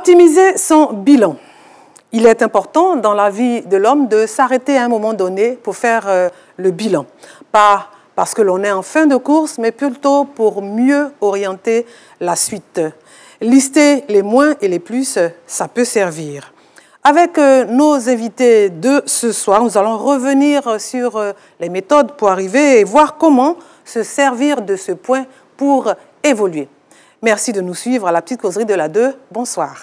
Optimiser son bilan. Il est important dans la vie de l'homme de s'arrêter à un moment donné pour faire le bilan. Pas parce que l'on est en fin de course, mais plutôt pour mieux orienter la suite. Lister les moins et les plus, ça peut servir. Avec nos invités de ce soir, nous allons revenir sur les méthodes pour arriver et voir comment se servir de ce point pour évoluer. Merci de nous suivre à la petite causerie de la 2. Bonsoir.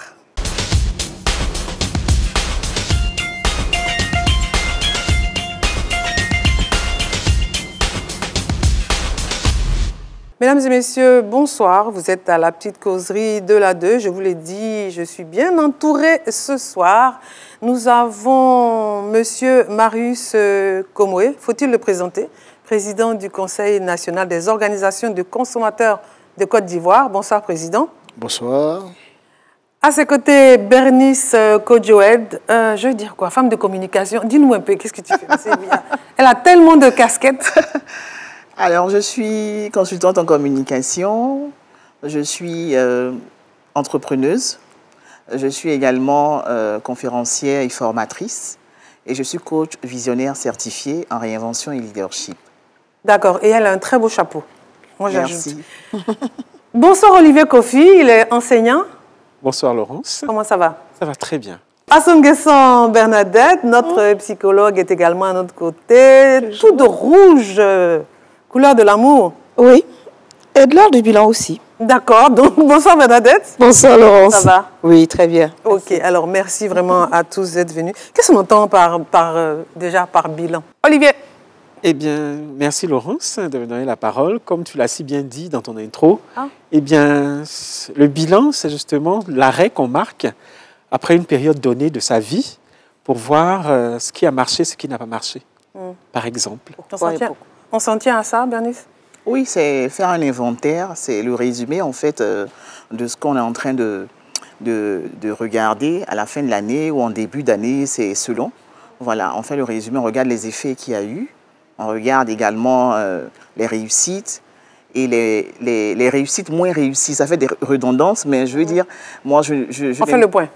Mesdames et messieurs, bonsoir. Vous êtes à la petite causerie de la 2. Je vous l'ai dit, je suis bien entourée ce soir. Nous avons monsieur Marius Komoué, faut-il le présenter, président du Conseil national des organisations de consommateurs de Côte d'Ivoire. Bonsoir, président. Bonsoir. À ses côtés, Bernice Kodjoed, je veux dire quoi, femme de communication. Dis-nous un peu, qu'est-ce que tu fais? Elle a tellement de casquettes. Alors, je suis consultante en communication, je suis entrepreneuse, je suis également conférencière et formatrice, et je suis coach visionnaire certifié en réinvention et leadership. D'accord, et elle a un très beau chapeau. Moi, j'ajoute. Bonsoir Olivier Kofi, il est enseignant. Bonsoir Laurence. Comment ça va? Ça va très bien. Assonguesson Bernadette, notre psychologue, est également à notre côté, tout de rouge. Couleur de l'amour. Oui, et de l'heure du bilan aussi. D'accord, donc bonsoir Bernadette. Bonsoir Laurence. Ça va? Oui, très bien. Ok, merci. Alors merci vraiment à tous d'être venus. Qu'est-ce qu'on entend déjà par bilan? Olivier. Eh bien, merci Laurence de me donner la parole. Comme tu l'as si bien dit dans ton intro, eh bien, le bilan, c'est justement l'arrêt qu'on marque après une période donnée de sa vie pour voir ce qui a marché, ce qui n'a pas marché, par exemple. On s'en tient à ça, Bernice? Oui, c'est faire un inventaire, c'est le résumé en fait de ce qu'on est en train de regarder à la fin de l'année ou en début d'année, c'est selon. Voilà, on fait le résumé, on regarde les effets qu'il y a eu, on regarde également les réussites et les réussites moins réussies. Ça fait des redondances, mais je veux dire, moi on fait le point.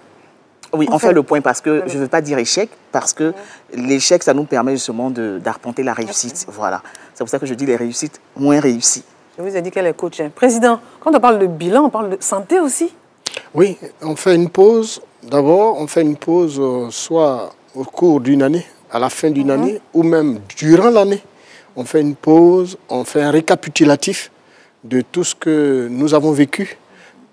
Oui, on fait le point parce que je ne veux pas dire échec, parce que l'échec, ça nous permet justement d'arpenter la réussite. Voilà. C'est pour ça que je dis les réussites moins réussies. Je vous ai dit qu'elle est coach. Président, quand on parle de bilan, on parle de santé aussi? Oui, on fait une pause. D'abord, on fait une pause soit au cours d'une année, à la fin d'une année, ou même durant l'année. On fait une pause, on fait un récapitulatif de tout ce que nous avons vécu,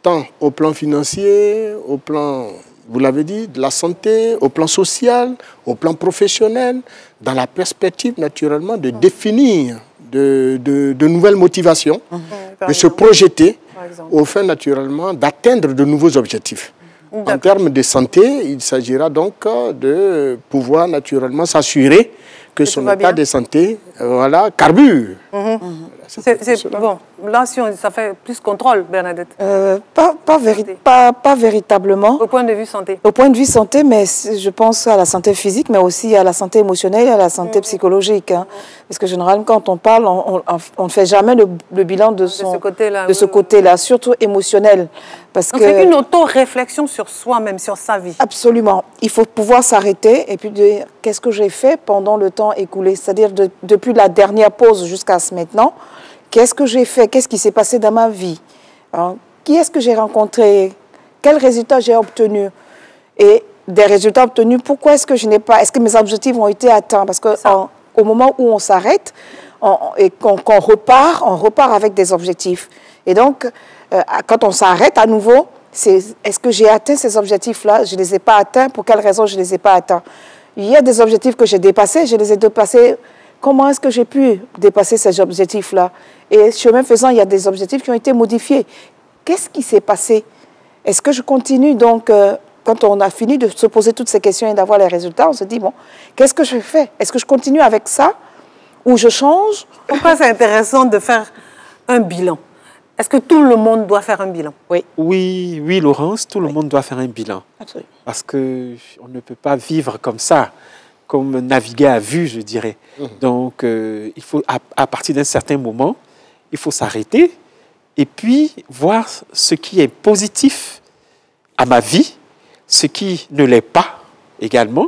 tant au plan financier, au plan... Vous l'avez dit, de la santé, au plan social, au plan professionnel, dans la perspective, naturellement, de définir de nouvelles motivations, de se projeter, au fin, naturellement, d'atteindre de nouveaux objectifs. En termes de santé, il s'agira donc de pouvoir, naturellement, s'assurer que son état de santé carbure. Bon, là, ça fait plus contrôle, Bernadette. Pas véritablement. Au point de vue santé. Au point de vue santé, mais je pense à la santé physique, mais aussi à la santé émotionnelle et à la santé psychologique. Hein. Parce que généralement, quand on parle, on ne fait jamais le bilan de ce côté-là, surtout émotionnel. Parce donc, c'est une auto-réflexion sur soi-même, sur sa vie. Absolument. Il faut pouvoir s'arrêter et puis dire qu'est-ce que j'ai fait pendant le temps écoulé. C'est-à-dire depuis la dernière pause jusqu'à maintenant, qu'est-ce que j'ai fait? Qu'est-ce qui s'est passé dans ma vie? Hein? Qui est-ce que j'ai rencontré? Quels résultats j'ai obtenus? Et des résultats obtenus, pourquoi est-ce que je n'ai pas... Est-ce que mes objectifs ont été atteints? Parce qu'au moment où on s'arrête et qu'on repart, on repart avec des objectifs. Et donc, quand on s'arrête à nouveau, est-ce que j'ai atteint ces objectifs-là? Je ne les ai pas atteints. Pour quelles raisons je ne les ai pas atteints? Il y a des objectifs que j'ai dépassés, je les ai dépassés. Comment est-ce que j'ai pu dépasser ces objectifs-là? Et chemin faisant, il y a des objectifs qui ont été modifiés. Qu'est-ce qui s'est passé? Est-ce que je continue donc, quand on a fini de se poser toutes ces questions et d'avoir les résultats, on se dit, bon, qu'est-ce que je fais? Est-ce que je continue avec ça ou je change? Pourquoi c'est intéressant de faire un bilan? Est-ce que tout le monde doit faire un bilan? Oui, Laurence, tout le monde doit faire un bilan. Absolument. Parce qu'on ne peut pas vivre comme ça, comme naviguer à vue, je dirais. Donc, il faut, à partir d'un certain moment, il faut s'arrêter et puis voir ce qui est positif à ma vie ce qui ne l'est pas également,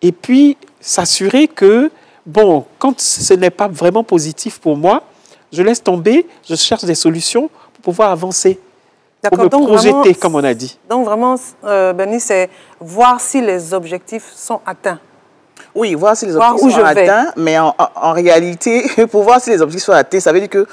et puis s'assurer que, bon, quand ce n'est pas vraiment positif pour moi, je laisse tomber, je cherche des solutions pour pouvoir avancer, pour me projeter, vraiment, comme on a dit. Donc vraiment, Bernice, c'est voir si les objectifs sont atteints. Oui, voir si les objectifs sont atteints, mais en réalité, pour voir si les objectifs sont atteints, ça veut dire que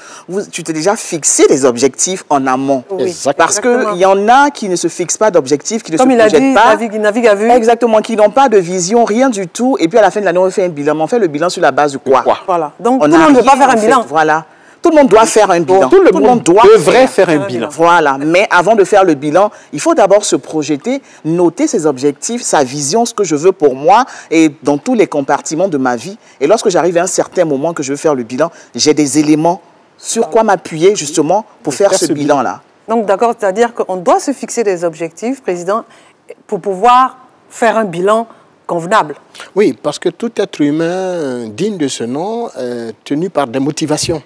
tu t'es déjà fixé des objectifs en amont. Oui. Parce qu'il y en a qui ne se fixent pas d'objectifs, qui ne se projettent pas. Comme il a dit, navigue à vue. Exactement, qui n'ont pas de vision, rien du tout. Et puis à la fin de l'année, on fait un bilan. Mais on fait le bilan sur la base de quoi? Voilà. Donc tout le monde ne veut pas faire un bilan. Voilà. Tout le monde doit faire un bilan. Tout le monde devrait faire un bilan. Voilà. Mais avant de faire le bilan, il faut d'abord se projeter, noter ses objectifs, sa vision, ce que je veux pour moi et dans tous les compartiments de ma vie. Et lorsque j'arrive à un certain moment que je veux faire le bilan, j'ai des éléments sur quoi m'appuyer justement pour faire ce bilan-là. Donc d'accord, c'est-à-dire qu'on doit se fixer des objectifs, Président, pour pouvoir faire un bilan convenable. Oui, parce que tout être humain digne de ce nom est tenu par des motivations.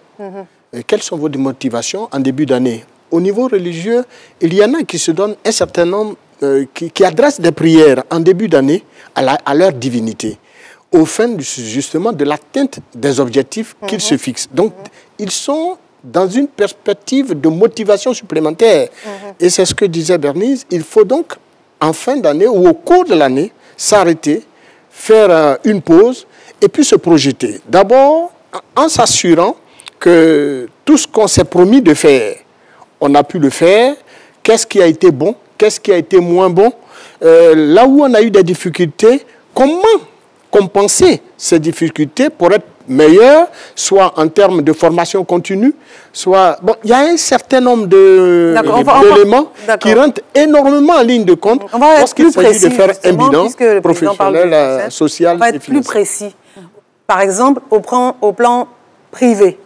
Et quelles sont vos motivations en début d'année? Au niveau religieux, il y en a qui se donnent un certain nombre, qui adressent des prières en début d'année à leur divinité, au fin justement de l'atteinte des objectifs qu'ils se fixent. Donc, ils sont dans une perspective de motivation supplémentaire. Et c'est ce que disait Bernice, il faut donc, en fin d'année ou au cours de l'année, s'arrêter, faire une pause et puis se projeter. D'abord, en s'assurant que tout ce qu'on s'est promis de faire, on a pu le faire. Qu'est-ce qui a été bon? Qu'est-ce qui a été moins bon? Là où on a eu des difficultés, comment compenser ces difficultés pour être meilleur, soit en termes de formation continue, soit... Bon, il y a un certain nombre d'éléments qui rentrent énormément en ligne de compte lorsqu'il s'agit de faire un bilan professionnel, social et financier. On va être plus précis. Par exemple, au plan privé,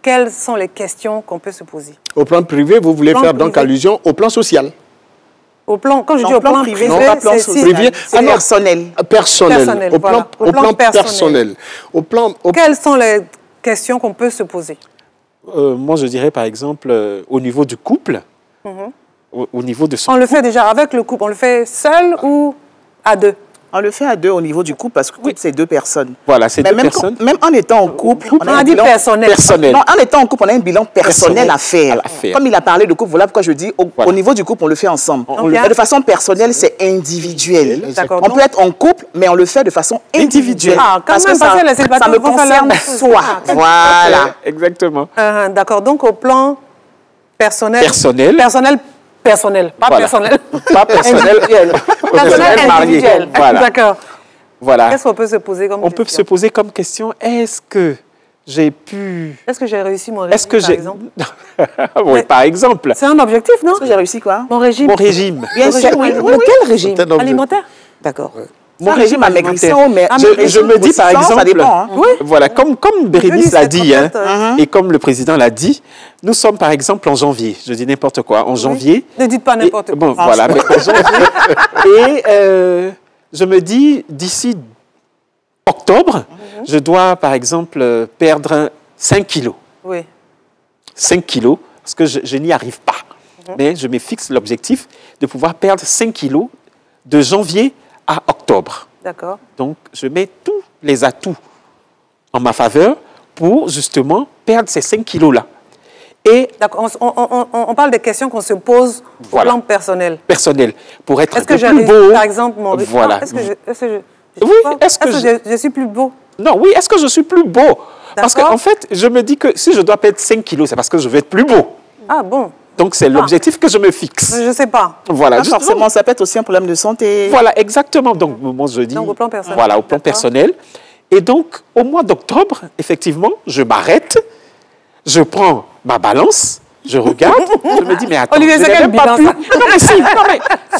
quelles sont les questions qu'on peut se poser? Au plan privé, vous voulez faire donc allusion au plan social? Au plan, quand je dis au plan privé, c'est personnel. Personnel. Au plan personnel. Quelles sont les questions qu'on peut se poser? Moi, je dirais par exemple au niveau du couple, au niveau de son On le fait déjà avec le couple, on le fait seul ou à deux? On le fait à deux au niveau du couple parce que c'est deux personnes. Voilà, c'est deux personnes. Même en étant en couple, on a un bilan personnel. Non, en étant en couple, on a un bilan personnel à faire. Comme il a parlé de couple, voilà pourquoi je dis au niveau du couple, on le fait ensemble. De façon personnelle, c'est individuel. On peut être en couple, mais on le fait de façon individuelle. Parce que ça me concerne soi. Voilà. Exactement. D'accord. Donc au plan personnel. Personnel, pas personnel. Pas personnel. Personnel individuel. Voilà. D'accord. Voilà. Qu'est-ce qu'on peut se poser comme question? On peut se poser comme question, est-ce que j'ai pu... Est-ce que j'ai réussi mon régime, par exemple? Oui, par exemple. C'est un objectif, non? Est-ce que j'ai réussi quoi? Mon régime. Mon régime. Bien sûr, oui. Quel régime? Alimentaire. D'accord. Mon régime amaigrissant, mais je me dis par exemple, ça dépend, voilà, comme Bérénice l'a dit, et comme le président l'a dit, nous sommes par exemple en janvier, je dis n'importe quoi, en janvier. Ne dites pas n'importe quoi. Bon, voilà, mais en janvier. Et je me dis, d'ici octobre, je dois par exemple perdre 5 kilos. Oui. 5 kilos, parce que je n'y arrive pas. Mais je me fixe l'objectif de pouvoir perdre 5 kilos de janvier à octobre. D'accord. Donc, je mets tous les atouts en ma faveur pour justement perdre ces 5 kilos-là. Et d'accord. On parle des questions qu'on se pose au plan personnel. Personnel. Pour être un peu plus beau. Par exemple, mon régime. Voilà. Est-ce que je suis plus beau? Non, oui, est-ce que je suis plus beau? Parce qu'en fait, je me dis que si je dois perdre 5 kilos, c'est parce que je vais être plus beau. Ah bon? Donc, c'est l'objectif que je me fixe. Je ne sais pas. Voilà. Forcément, ça peut être aussi un problème de santé. Voilà, exactement. Donc, moi, je dis... Donc, au plan personnel. Voilà, au plan personnel. Et donc, au mois d'octobre, effectivement, je m'arrête, je prends ma balance, je regarde, je me dis, mais attends, Olivier, je n'ai même pas pu... Non, mais si, non,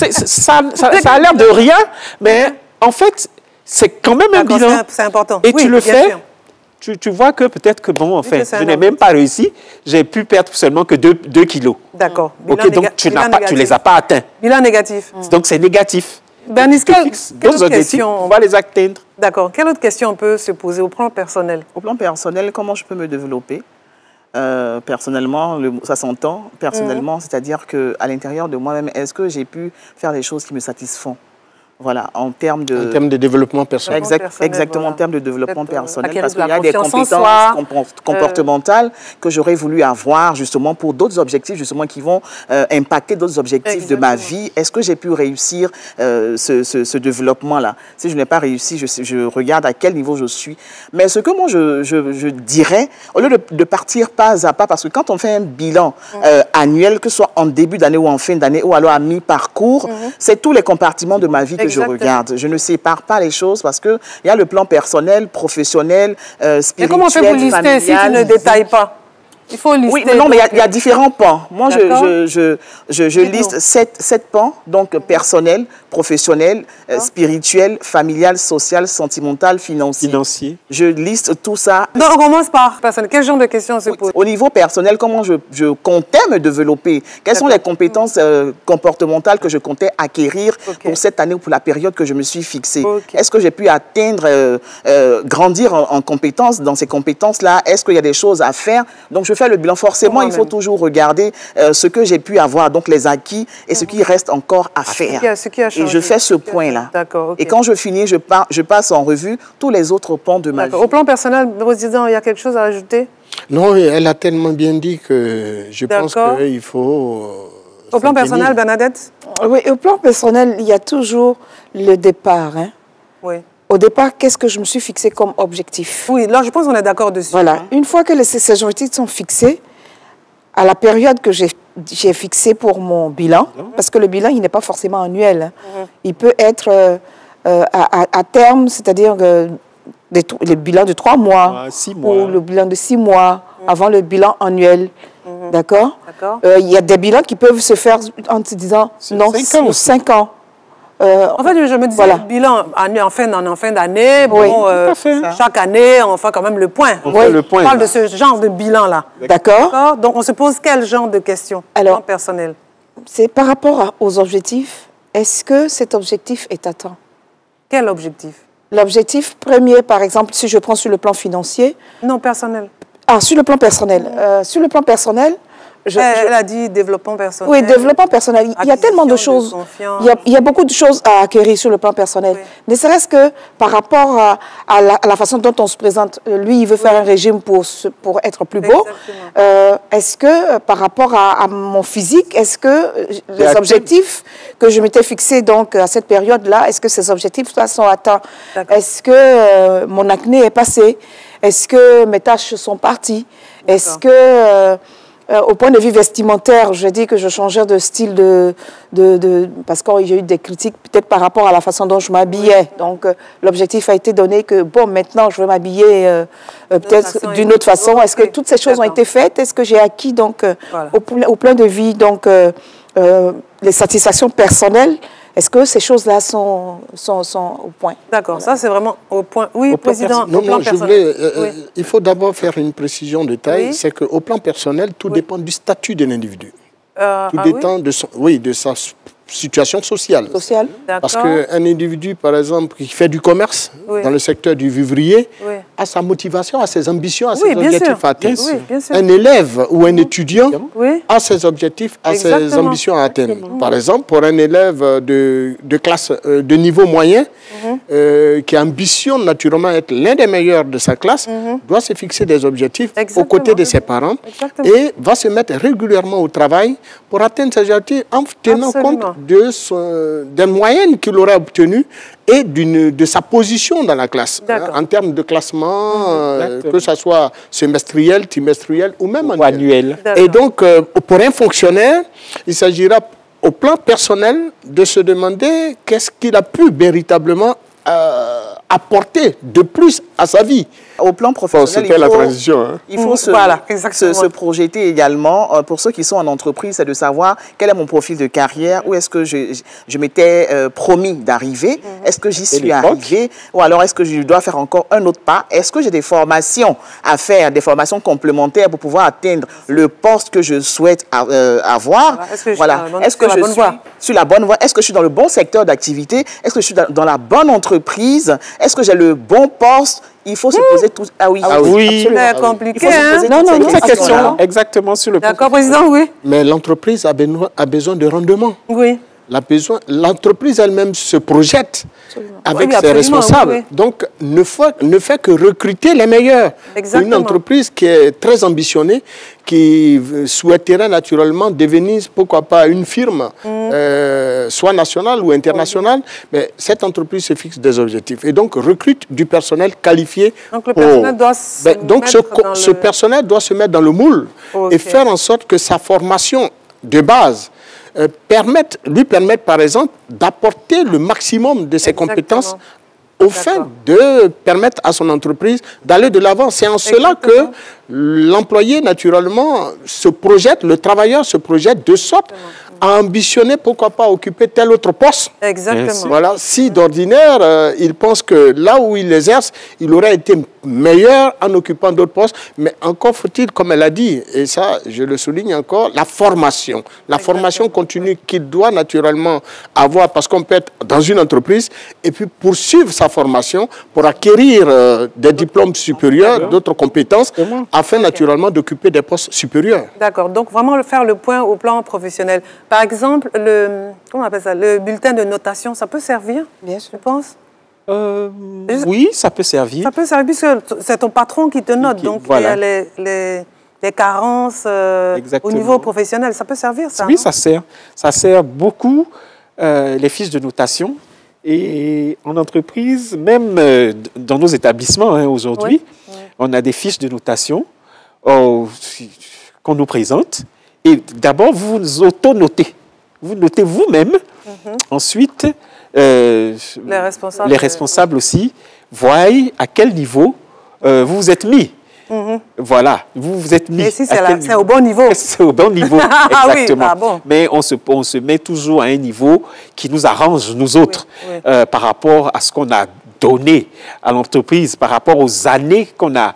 mais ça a l'air de rien, mais en fait, c'est quand même un bilan. C'est important. Et tu le fais... Tu vois que peut-être que, bon, enfin, je n'ai même pas réussi. J'ai pu perdre seulement que 2 kilos. D'accord. OK, donc tu ne les as pas atteints. Bilan négatif. Donc, c'est négatif. Bernice, quelle autre question on va les atteindre. D'accord. Quelle autre question on peut se poser au plan personnel? Au plan personnel, comment je peux me développer? Personnellement, ça s'entend, personnellement, c'est-à-dire qu'à l'intérieur de moi-même, est-ce que j'ai pu faire des choses qui me satisfont? Voilà, en termes de développement personnel. Exactement, voilà. en termes de développement personnel. Parce qu'il y la a des confiance en compétences soi, comportementales que j'aurais voulu avoir justement pour d'autres objectifs justement qui vont impacter d'autres objectifs de ma vie. Est-ce que j'ai pu réussir ce développement-là? Si je n'ai pas réussi, je regarde à quel niveau je suis. Mais ce que moi je dirais, au lieu de partir pas à pas, parce que quand on fait un bilan annuel, que ce soit en début d'année ou en fin d'année, ou alors à mi-parcours, c'est tous les compartiments de ma vie que je regarde. Je ne sépare pas les choses parce qu'il y a le plan personnel, professionnel, spirituel, mais comment on fait pour lister familial, si tu ne détailles pas? Il faut lister. Oui, mais non, mais il y a différents pans. Moi, je liste 7 pans, donc personnel, professionnel, spirituel, familial, social, sentimental, financier. Je liste tout ça. Donc, on commence par personnel. Quel genre de questions on se pose? Au niveau personnel, comment je comptais me développer? Quelles sont les compétences comportementales que je comptais acquérir pour cette année ou pour la période que je me suis fixée? Est-ce que j'ai pu atteindre, grandir en compétences, dans ces compétences-là? Est-ce qu'il y a des choses à faire? Donc, je fais le bilan. Forcément, il faut toujours regarder ce que j'ai pu avoir, donc les acquis et ce qui reste encore à faire. Ce qui a changé. Et je fais ce point-là. D'accord. Et quand je finis, je passe en revue tous les autres pans de ma vie. Au plan personnel, Président, il y a quelque chose à ajouter? Non, elle a tellement bien dit que je pense qu'il faut... Au plan personnel, Bernadette? Oui, au plan personnel, il y a toujours le départ. Hein. Oui. Au départ, qu'est-ce que je me suis fixé comme objectif? Oui, là, je pense qu'on est d'accord dessus. Voilà. Une fois que ces objectifs sont fixés, à la période que j'ai fixée pour mon bilan, parce que le bilan, il n'est pas forcément annuel. Hein. Il peut être à terme, c'est-à-dire le bilan de 3 mois, 6 mois. ou le bilan de 6 mois, avant le bilan annuel. D'accord? Il y a des bilans qui peuvent se faire en se disant, non, 5 ans. En fait, je me disais, voilà. Bilan en fin d'année, bon, chaque année, on fait quand même le point. On fait le point. On parle de ce genre de bilan-là. D'accord. Donc, on se pose quel genre de questions? Alors, personnel. C'est par rapport aux objectifs. Est-ce que cet objectif est atteint? Quel objectif? L'objectif premier, par exemple, si je prends sur le plan financier. Non, personnel. Ah, sur le plan personnel. Sur le plan personnel, elle a dit développement personnel. Oui, développement personnel. Il y a tellement de choses. Il y a beaucoup de choses à acquérir sur le plan personnel. Oui. Ne serait-ce que par rapport à la façon dont on se présente. Lui, il veut faire un régime pour être plus beau. Est-ce que par rapport à mon physique, est-ce que les objectifs que je m'étais fixés donc, à cette période-là, est-ce que ces objectifs-là sont atteints? Est-ce que mon acné est passé? Est-ce que mes taches sont parties? Est-ce que... au point de vue vestimentaire, je dis que je changeais de style parce qu'il y a eu des critiques peut-être par rapport à la façon dont je m'habillais. Donc, l'objectif a été donné que, bon, maintenant, je veux m'habiller peut-être d'une autre façon. Est-ce que toutes ces choses ont été faites? Est-ce que j'ai acquis, donc, au plan de vie, donc, les satisfactions personnelles? Est-ce que ces choses-là sont au point? D'accord, ça c'est vraiment au point. Oui, Président, au plan personnel. Il faut d'abord faire une précision de taille, c'est qu'au plan personnel, tout dépend du statut de l'individu. Tout dépend de sa situation sociale. Parce qu'un individu, par exemple, qui fait du commerce dans le secteur du vivrier, a sa motivation, a ses ambitions, a ses objectifs à atteindre. Un élève ou un étudiant a ses objectifs, a ses ambitions à atteindre. Par exemple, pour un élève de classe de niveau moyen, qui ambitionne naturellement être l'un des meilleurs de sa classe, doit se fixer des objectifs aux côtés de ses parents et va se mettre régulièrement au travail pour atteindre ses objectifs en tenant compte des moyennes qu'il aurait obtenues et de sa position dans la classe, en termes de classement, que ce soit semestriel, trimestriel ou même annuel. Et donc, pour un fonctionnaire, il s'agira au plan personnel de se demander qu'est-ce qu'il a pu véritablement apporter de plus à sa vie. Au plan professionnel, il faut se projeter également. Pour ceux qui sont en entreprise, c'est de savoir quel est mon profil de carrière, où est-ce que je m'étais promis d'arriver. Est-ce que j'y suis l'époque. arrivé? Ou alors est-ce que je dois faire encore un autre pas? Est-ce que j'ai des formations à faire, des formations complémentaires pour pouvoir atteindre le poste que je souhaite avoir? Est-ce que je suis Voilà. Est-ce que sur la je bonne suis voie? sur la bonne voie? Est-ce que je suis dans le bon secteur d'activité? Est-ce que je suis dans la bonne entreprise? Est-ce que j'ai le bon poste? Il faut se poser tout... Ah oui. oui. C'est compliqué, Il faut se hein? poser Non, toutes non, ces non, Cette questions-là. question, exactement sur le point. D'accord, président, oui. Mais l'entreprise a besoin de rendement. Oui. L'entreprise elle-même se projette avec Oui, ses absolument, responsables. oui, oui. Donc, ne fait que recruter les meilleurs. Exactement. Une entreprise qui est très ambitionnée, qui souhaiterait naturellement devenir, pourquoi pas, une firme, soit nationale ou internationale, mais cette entreprise se fixe des objectifs. Et donc, recrute du personnel qualifié. Donc, le personnel doit se donc, mettre dans ce le- personnel doit se mettre dans le moule Ok. et faire en sorte que sa formation de base lui permettre, par exemple, d'apporter le maximum de ses Exactement. compétences au fait D'accord. de permettre à son entreprise d'aller de l'avant. C'est en cela que Exactement. l'employé, naturellement, se projette, le travailleur se projette de sorte à ambitionner, pourquoi pas, occuper tel autre poste. Exactement. Voilà, si d'ordinaire, il pense que là où il exerce, il aurait été meilleur en occupant d'autres postes, mais encore faut-il, comme elle a dit, et ça, je le souligne encore, la formation. La formation continue qu'il doit naturellement avoir, parce qu'on peut être dans une entreprise et puis poursuivre sa formation pour acquérir des diplômes supérieurs, d'autres compétences, afin naturellement d'occuper des postes supérieurs. D'accord. Donc, vraiment faire le point au plan professionnel. Par exemple, comment on appelle ça? Le bulletin de notation, ça peut servir, Bien sûr. je pense? Oui, ça peut servir. Ça peut servir puisque c'est ton patron qui te note. Qui- Donc, voilà. il y a les carences au Exactement. niveau professionnel. Ça peut servir, ça? Oui, non? ça sert. Ça sert beaucoup, les fiches de notation. Et en entreprise, même dans nos établissements hein, aujourd'hui, on a des fiches de notation qu'on nous présente. Et d'abord, vous vous auto-notez. Vous notez vous-même. Ensuite, Les responsables. les responsables aussi voient à quel niveau vous vous êtes mis. Voilà, vous vous êtes mis. Et si à c'est quel c'est niveau. au bon niveau. C'est au bon niveau, Ah oui, exactement. ah bon. Mais on se met toujours à un niveau qui nous arrange, nous autres, oui. par rapport à ce qu'on a donné à l'entreprise, par rapport aux années qu'on a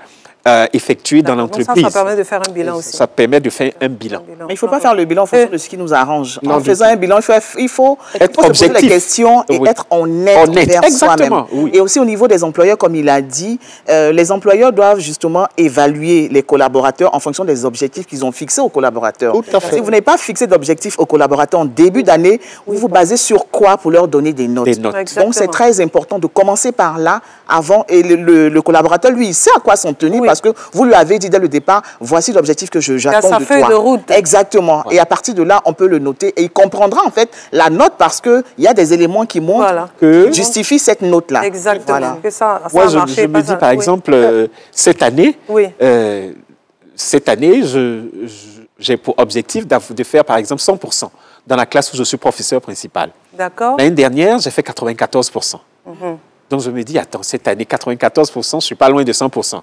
effectuées dans Donc l'entreprise. ça permet de faire un bilan aussi. Ça permet de faire un bilan. Mais il ne faut pas faire le bilan en fonction de ce qui nous arrange. Non, En du faisant tout. un bilan, il faut Être se poser objectif. les questions et Oui. être honnête Honnête, envers exactement, soi-même. oui. Et aussi au niveau des employeurs, comme il a dit, les employeurs doivent justement évaluer les collaborateurs en fonction des objectifs qu'ils ont fixés aux collaborateurs. Tout à fait. Si vous n'avez pas fixé d'objectifs aux collaborateurs en début d'année, vous vous basez sur quoi pour leur donner des notes? Des notes. Exactement. Donc c'est très important de commencer par là avant. Et le collaborateur, lui, il sait à quoi s'en tenir Oui. parce que vous lui avez dit dès le départ, voici l'objectif que j'attends sa de feuille toi. de route. Exactement. Et à partir de là, on peut le noter et il comprendra en fait la note parce qu'il y a des éléments qui montrent Voilà. Que- qui justifient cette note-là. Exactement. Voilà. Que ça Moi, a je marché, me pas dis, ça. par Oui. exemple, cette année, Oui. j'ai pour objectif de faire, par exemple, 100% dans la classe où je suis professeur principal. D'accord. L'année dernière, j'ai fait 94%. Donc, je me dis, attends, cette année, 94%, je ne suis pas loin de 100%.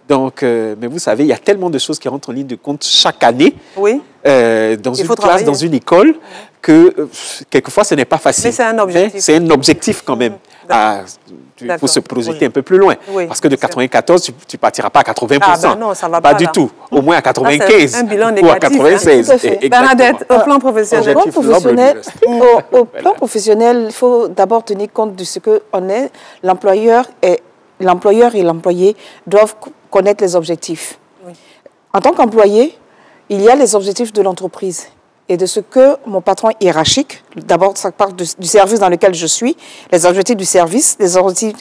Donc, mais vous savez, il y a tellement de choses qui rentrent en ligne de compte chaque année Oui. dans Il une faut classe, travailler. dans une école, que quelquefois, ce n'est pas facile. Mais c'est un objectif. Mais c'est un objectif quand même. Il faut D'accord. se projeter un peu plus loin. Oui, Parce que de c'est sûr. 94, tu ne partiras pas à 80%. Ah ben non, ça va pas pas, du là. tout. Au moins à 95. c'est un bilan ou à négatif, 96. tout à fait. Exactement. Bernadette, au plan professionnel. Au plan Objectif noble professionnel, du reste. au plan professionnel, il faut d'abord tenir compte de ce qu'on est. L'employeur et l'employé doivent connaître les objectifs. En tant qu'employé, il y a les objectifs de l'entreprise et de ce que mon patron hiérarchique, d'abord ça part du service dans lequel je suis, les objectifs du service, les objectifs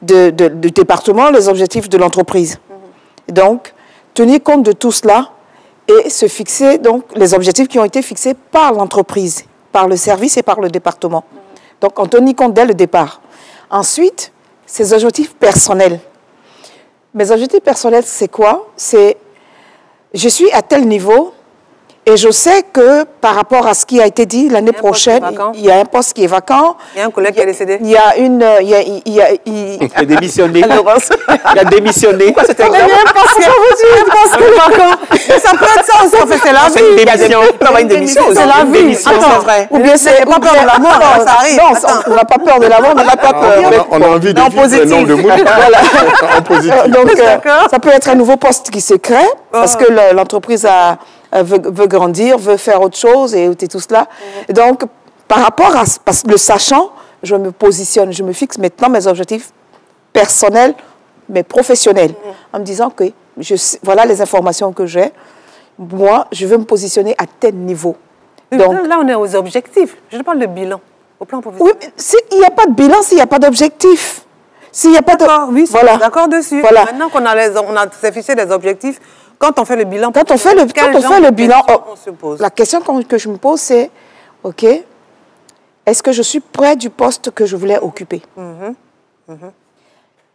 du département, les objectifs de l'entreprise. Donc, tenir compte de tout cela et se fixer donc les objectifs qui ont été fixés par l'entreprise, par le service et par le département. Donc, on tenir compte dès le départ. Ensuite, ces objectifs personnels. Mes objectifs personnels, c'est quoi? C'est je suis à tel niveau Et je sais que par rapport à ce qui a été dit l'année prochaine, il y a un poste qui est vacant. Il y a un collègue qui est décédé. Il y a une... Il a démissionné. Il a démissionné. Il y a un poste vacant. Ça peut être ça aussi, en fait, c'est la vie. Il y a une démission aussi. C'est la vie. C'est vrai. Ou bien c'est pas peur de la mort, ça arrive. Non, on n'a pas peur de la mort, on n'a pas peur. On a envie de vivre le nombre de mots. En positif. Donc, ça peut être un nouveau poste qui se crée parce que l'entreprise veut grandir, veut faire autre chose et tout cela. Et donc, par rapport à le sachant, je me positionne, je me fixe maintenant mes objectifs personnels, mais professionnels, en me disant que voilà les informations que j'ai. Moi, je veux me positionner à tel niveau. Donc, là, on est aux objectifs. Je te parle de bilan, au plan professionnel. Oui, s'il n'y a pas de bilan, s'il n'y a pas d'objectif. S'il n'y a pas de... Oui, voilà. D'accord dessus. Voilà. Maintenant qu'on a ces fichiers des objectifs, quand on fait le bilan... Quand on fait le bilan, on se pose. la question que je me pose, c'est, OK, est-ce que je suis près du poste que je voulais occuper?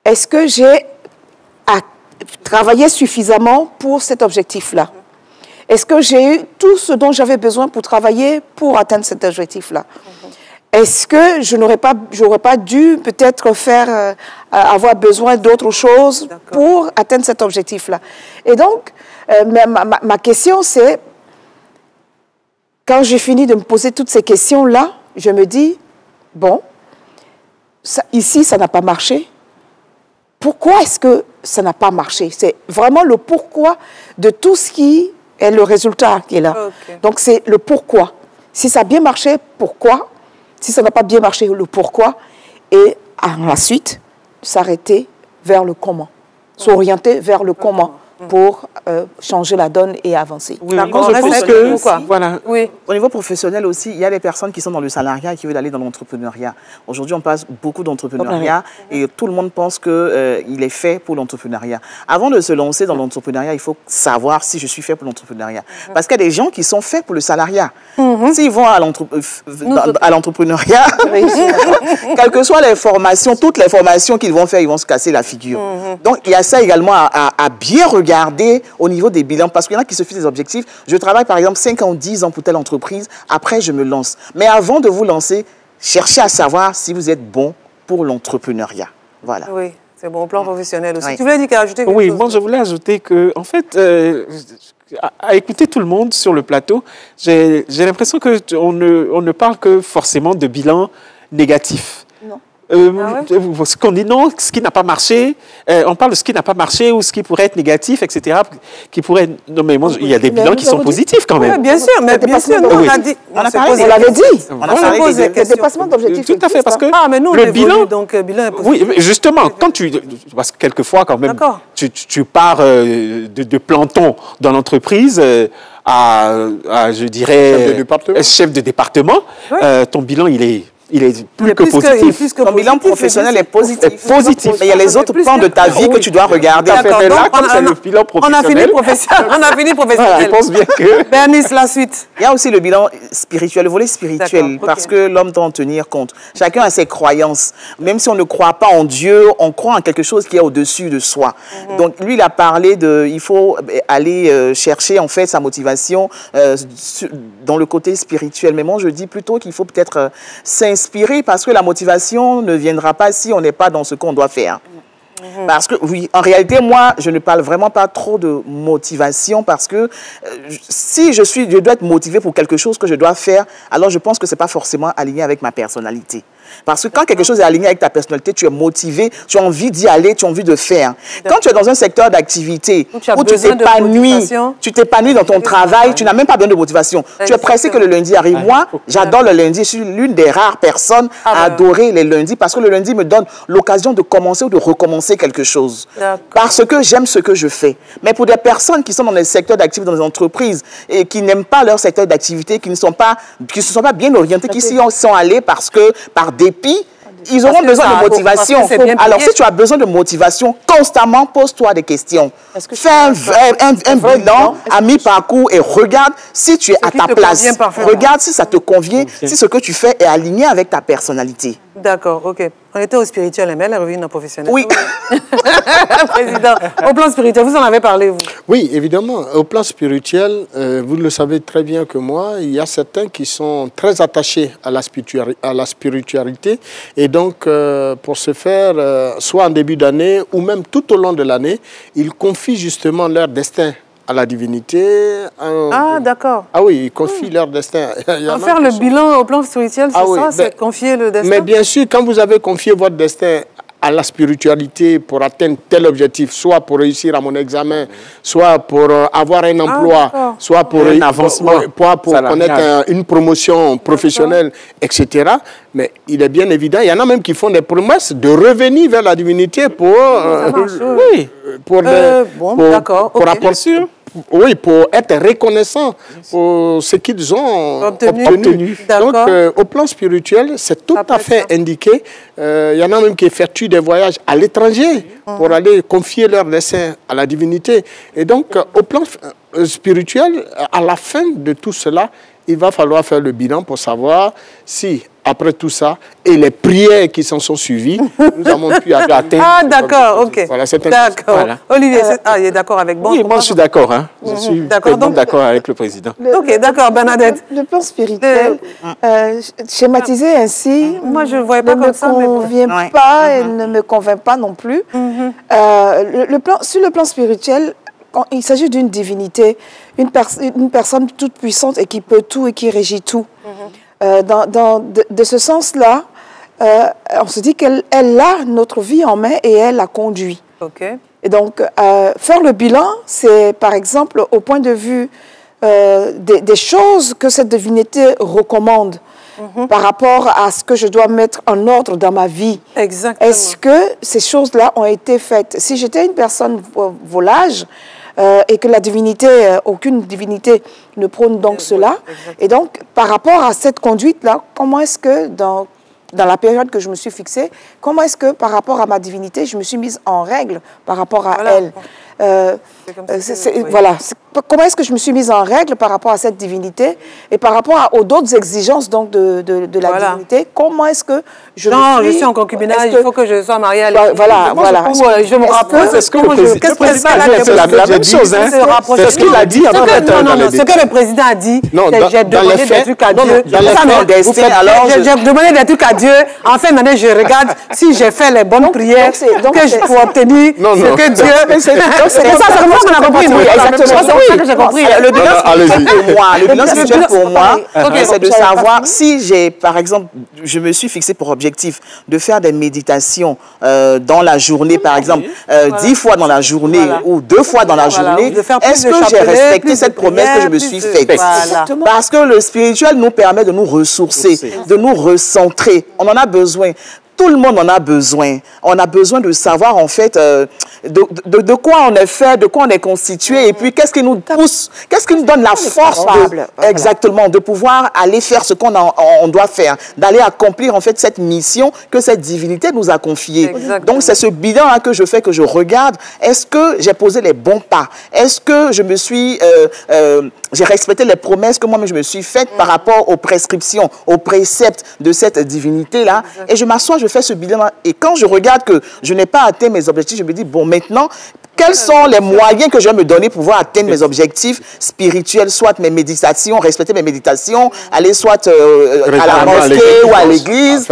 Est-ce que j'ai travaillé suffisamment pour cet objectif-là? Est-ce que j'ai eu tout ce dont j'avais besoin pour travailler pour atteindre cet objectif-là? Est-ce que je n'aurais pas dû peut-être avoir besoin d'autre chose pour atteindre cet objectif-là? Et donc, ma question, c'est, quand j'ai fini de me poser toutes ces questions-là, je me dis, bon, ici, ça n'a pas marché. Pourquoi est-ce que ça n'a pas marché? C'est vraiment le pourquoi de tout ce qui est le résultat qui est là. Okay. Donc, c'est le pourquoi. Si ça a bien marché, pourquoi? Si ça n'a pas bien marché, le pourquoi, et ensuite, s'arrêter vers le comment, s'orienter vers le comment pour changer la donne et avancer. Oui, moi, je pense que, voilà. Oui. Au niveau professionnel aussi, il y a des personnes qui sont dans le salariat et qui veulent aller dans l'entrepreneuriat. Aujourd'hui, on passe beaucoup d'entrepreneuriat et tout le monde pense qu'il est fait pour l'entrepreneuriat. Avant de se lancer dans l'entrepreneuriat, il faut savoir si je suis fait pour l'entrepreneuriat. Parce qu'il y a des gens qui sont faits pour le salariat. S'ils vont à l'entrepreneuriat, quelles que soient les formations, toutes les formations qu'ils vont faire, ils vont se casser la figure. Donc, il y a ça également à bien regarder au niveau des bilans, parce qu'il y en a qui se fixent des objectifs. Je travaille par exemple 5 ans, 10 ans pour telle entreprise, après je me lance. Mais avant de vous lancer, cherchez à savoir si vous êtes bon pour l'entrepreneuriat. Voilà. Oui, c'est bon, au plan professionnel aussi. Oui. Tu voulais dire ajouter quelque chose? Oui, moi je voulais ajouter que, en fait, à écouter tout le monde sur le plateau, j'ai l'impression qu'on ne parle que forcément de bilan négatif. Non. Ce qu'on dit non, ce qui n'a pas marché, on parle de ce qui n'a pas marché ou ce qui pourrait être négatif, etc. Qui pourrait... Non, mais moi, il y a des bilans qui sont positifs quand même. Oui, bien sûr, mais bien sûr, nous, on a dit... On l'avait dit. On a parlé des questions. Dépassement d'objectifs. Tout à fait, parce que mais nous, le bilan... donc bilan est positif. Oui, justement, parce que quelquefois, quand même, tu pars de planton dans l'entreprise à, je dirais, chef de département. Oui. Ton bilan, il est plus que positif. Ton bilan professionnel est positif. Mais il y a les autres plans de ta vie que tu dois regarder. Mais là, comme c'est le bilan professionnel... On a fini professionnel. Je pense bien que... Bernice, la suite. Il y a aussi le bilan spirituel, le volet spirituel, parce que l'homme doit en tenir compte. Chacun a ses croyances. Même si on ne croit pas en Dieu, on croit en quelque chose qui est au-dessus de soi. Donc, lui, il a parlé il faut aller chercher, en fait, sa motivation dans le côté spirituel. Mais moi, je dis plutôt qu'il faut peut-être s'inspirer, parce que la motivation ne viendra pas si on n'est pas dans ce qu'on doit faire. Parce que, oui, en réalité, moi, je ne parle vraiment pas trop de motivation parce que si je dois être motivé pour quelque chose que je dois faire, alors je pense que ce n'est pas forcément aligné avec ma personnalité. Parce que quand quelque chose est aligné avec ta personnalité, tu es motivé, tu as envie d'y aller, tu as envie de faire. Quand tu es dans un secteur d'activité où tu t'épanouis dans ton travail, tu n'as même pas besoin de motivation. Tu es pressé que le lundi arrive. Moi, j'adore le lundi. Je suis l'une des rares personnes à adorer les lundis parce que le lundi me donne l'occasion de commencer ou de recommencer quelque chose. Parce que j'aime ce que je fais. Mais pour des personnes qui sont dans les secteurs d'activité, dans les entreprises et qui n'aiment pas leur secteur d'activité, qui ne se sont pas bien orientés, qui s'y sont allés parce que, par dépit, ils auront besoin de motivation. Alors, si tu as besoin de motivation, constamment, pose-toi des questions. Fais un bilan à mi-parcours et regarde si tu es à ta place. Regarde si ça te convient, si ce que tu fais est aligné avec ta personnalité. D'accord, ok. On était au spirituel, mais elle est revenue dans le professionnel. Oui. Président, au plan spirituel, vous en avez parlé, vous? Oui, évidemment. Au plan spirituel, vous le savez très bien que moi, il y a certains qui sont très attachés à la spiritualité. Et donc, pour ce faire, soit en début d'année ou même tout au long de l'année, ils confient justement leur destin à la divinité. Ah, d'accord. Ah oui, ils confient leur destin. Faire le bilan au plan spirituel, c'est ça, c'est confier le destin? Mais bien sûr, quand vous avez confié votre destin à la spiritualité pour atteindre tel objectif, soit pour réussir à mon examen, soit pour avoir un emploi, soit pour un avancement, pour connaître une promotion professionnelle, etc. Mais il est bien évident, il y en a même qui font des promesses de revenir vers la divinité pour... Oui, pour être reconnaissant pour ce qu'ils ont obtenu. Donc, au plan spirituel, c'est tout à fait indiqué. Il y en a même qui effectuent des voyages à l'étranger pour aller confier leur dessein à la divinité. Et donc, au plan spirituel, à la fin de tout cela, il va falloir faire le bilan pour savoir si, après tout ça, et les prières qui s'en sont suivies, nous avons pu atteindre... Ah, d'accord, ok. Voilà, d'accord. Voilà. Olivier, il est d'accord avec moi? Oui, moi je suis d'accord. Hein. Je suis d'accord avec le président. Ok, d'accord, Bernadette. Le plan spirituel, schématisé ainsi, moi je ne voyais pas comme ça. Ne me convient pas et ne me convainc pas non plus. Sur le plan spirituel, quand il s'agit d'une divinité, une personne toute puissante et qui peut tout et qui régit tout. De ce sens-là, on se dit qu'elle a notre vie en main et elle la conduit. Okay. Et donc, faire le bilan, c'est par exemple au point de vue des choses que cette divinité recommande par rapport à ce que je dois mettre en ordre dans ma vie. Exactement. Est-ce que ces choses-là ont été faites? Si j'étais une personne volage, et que la divinité, aucune divinité ne prône donc cela. Exactement. Et donc, par rapport à cette conduite-là, comment est-ce que, dans la période que je me suis fixée, comment est-ce que, par rapport à ma divinité, je me suis mise en règle par rapport à elle? Voilà. Comment est-ce que je me suis mise en règle par rapport à cette divinité et par rapport aux d'autres exigences donc, de la divinité? Comment est-ce que je je suis en concubinage, il faut que je sois mariée à l'église. Voilà. Je me rapproche. Est-ce que le président a dit la même chose? C'est ce qu'il a dit. Non, ce que le président a dit, j'ai demandé des trucs à Dieu. J'ai demandé des trucs à Dieu. En fin d'année, je regarde si j'ai fait les bonnes prières que je peux obtenir ce que Dieu... C'est ça, c'est comme ça qu'on a compris. Exactement. C'est ça que j'ai compris. Le bilan spirituel pour moi, c'est de savoir si j'ai, par exemple, je me suis fixé pour objectif de faire des méditations dans la journée, par exemple, 10 fois dans la journée ou 2 fois dans la journée, est-ce que j'ai respecté cette promesse que je me suis faite? Parce que le spirituel nous permet de nous ressourcer, de nous recentrer. On en a besoin. Tout le monde en a besoin. On a besoin de savoir, en fait, de quoi on est fait, de quoi on est constitué, et puis qu'est-ce qui nous pousse, qu'est-ce qui nous donne la force exactement de pouvoir aller faire ce qu'on doit faire, d'aller accomplir, en fait, cette mission que cette divinité nous a confiée. Exactement. Donc, c'est ce bilan-là que je fais, que je regarde. Est-ce que j'ai posé les bons pas? Est-ce que je me suis... j'ai respecté les promesses que moi-même je me suis faites par rapport aux prescriptions, aux préceptes de cette divinité-là. Et je m'assois, je fais ce bilan-là. Et quand je regarde que je n'ai pas atteint mes objectifs, je me dis, bon, maintenant, quels sont les moyens que je vais me donner pour pouvoir atteindre mes objectifs spirituels, soit mes méditations, respecter mes méditations, aller soit à la mosquée ou à l'église,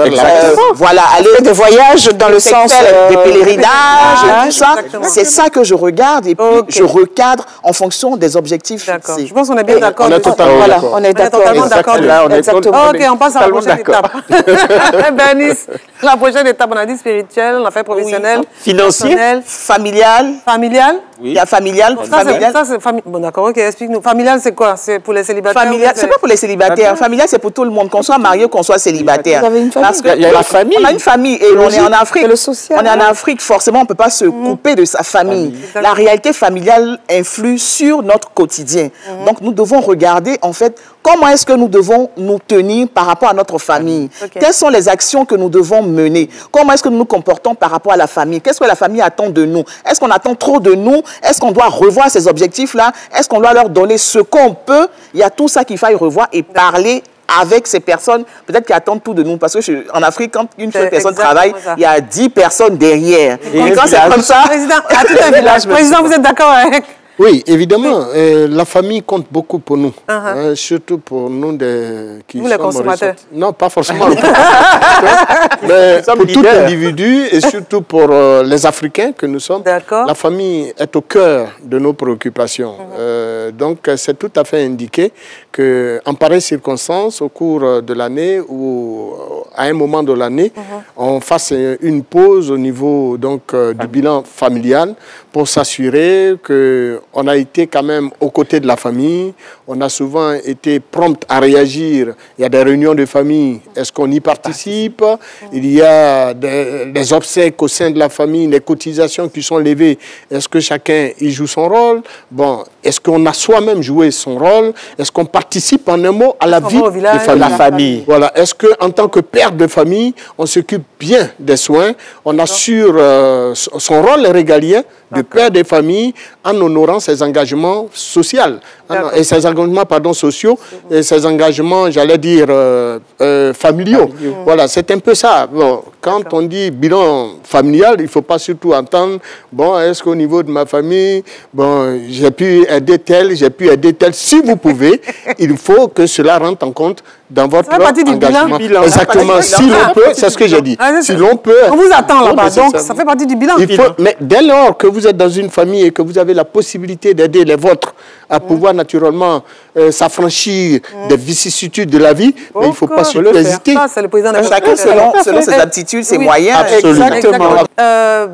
voilà, aller des voyages dans le sens des pèlerinages, tout ça. C'est ça que je regarde et puis je recadre en fonction des objectifs fixés. Je pense qu'on est bien d'accord. On est totalement d'accord. On est totalement d'accord. Exactement. Ok, on passe à la prochaine étape. Bernice, la prochaine étape, on a dit spirituel, on a fait professionnel, financier, familial. Familial? Oui. Il y a familial. Ça, c'est bon, d'accord, ok, explique-nous. Familial, c'est quoi? C'est pour les célibataires? Familial, c'est pas pour les célibataires. Familial, c'est pour tout le monde, qu'on soit marié ou qu'on soit célibataire. Vous avez une famille? Parce que il y a la famille. On a une famille et on est en Afrique. Le social, on est en Afrique, forcément, on ne peut pas se couper de sa famille. La réalité familiale influe sur notre quotidien. Donc, nous devons regarder, en fait, comment est-ce que nous devons nous tenir par rapport à notre famille? Quelles sont les actions que nous devons mener? Comment est-ce que nous nous comportons par rapport à la famille? Qu'est-ce que la famille attend de nous? Est-ce qu'on attend trop de nous? Est-ce qu'on doit revoir ces objectifs-là? Est-ce qu'on doit leur donner ce qu'on peut? Il y a tout ça qu'il faille revoir et parler avec ces personnes, peut-être qui attendent tout de nous. Parce que en Afrique, quand une seule personne travaille, ça. il y a 10 personnes derrière. Et quand c'est comme ça... Président, à tout un village. Président, vous êtes d'accord avec... Oui, évidemment, la famille compte beaucoup pour nous, surtout pour nous qui sommes les consommateurs. Non, pas forcément. Mais pour tout individu et surtout pour les Africains que nous sommes, la famille est au cœur de nos préoccupations. Donc, c'est tout à fait indiqué qu'en pareille circonstance, au cours de l'année ou à un moment de l'année, on fasse une pause au niveau donc, du bilan familial pour s'assurer qu'on a été quand même aux côtés de la famille. On a souvent été prompt à réagir. Il y a des réunions de famille. Est-ce qu'on y participe? Il y a des obsèques au sein de la famille, des cotisations qui sont levées. Est-ce que chacun y joue son rôle? Bon, est-ce qu'on a soi-même joué son rôle? Est-ce qu'on participe en un mot à la vie de la famille? Voilà. Est-ce qu'en tant que père de famille, on s'occupe bien des soins? On assure son rôle régalien de père de famille en honorant ses engagements sociaux et ses engagements sociaux et ses engagements, j'allais dire, familiaux. Voilà, c'est un peu ça. Bon, quand on dit bilan familial, il ne faut pas surtout entendre, bon, est-ce qu'au niveau de ma famille, bon, j'ai pu aider tel, j'ai pu aider tel. Si vous pouvez, il faut que cela rentre en compte dans votre engagement. Exactement, si l'on peut, c'est ce que j'ai dit. Si l'on peut... On vous attend là-bas, donc ça fait partie du bilan. Mais dès lors que vous êtes dans une famille et que vous avez la possibilité d'aider les vôtres à pouvoir naturellement s'affranchir des vicissitudes de la vie, mais il ne faut pas surtout hésiter. C'est le président de chacun selon ses aptitudes, ses moyens. Absolument.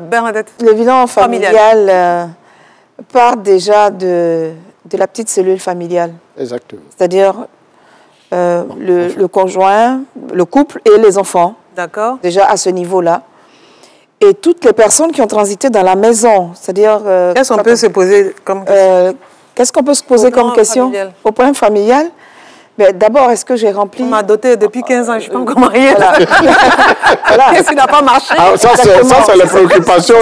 Bernadette. Le bilan familial part déjà de la petite cellule familiale. Exactement. C'est-à-dire le conjoint, le couple et les enfants. D'accord. Déjà à ce niveau-là. Et toutes les personnes qui ont transité dans la maison. C'est-à-dire... Qu'est-ce qu'on peut se poser comme question? Qu'est-ce qu'on peut se poser comme question au point familial? D'abord, est-ce que j'ai rempli... On m'a doté depuis 15 ans, je ne suis pas encore mariée. Qu'est-ce qui n'a pas marché? Ça, c'est la préoccupation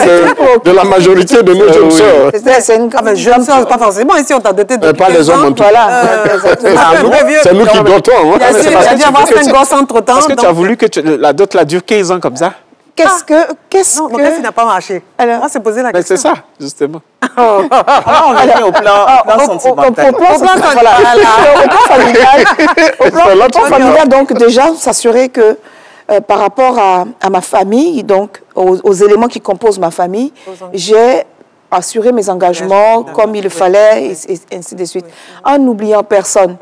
de la majorité de nos jeunes sœurs. C'est une jeune sœur, pas forcément. Ici, on t'a doté depuis 15 ans. Pas les hommes en tout cas. C'est nous qui dotons. Il a dû avoir 5 gosses entre-temps. Est-ce que tu as voulu que la dot la dure 15 ans comme ça? Qu'est-ce que... Non, mon qui n'a pas marché. On va se poser la question. C'est ça, justement. On revient au plan sentimental. Au plan familial, donc déjà, s'assurer que par rapport à ma famille, donc aux éléments qui composent ma famille, j'ai assuré mes engagements comme il le fallait, et ainsi de suite, en n'oubliant personne.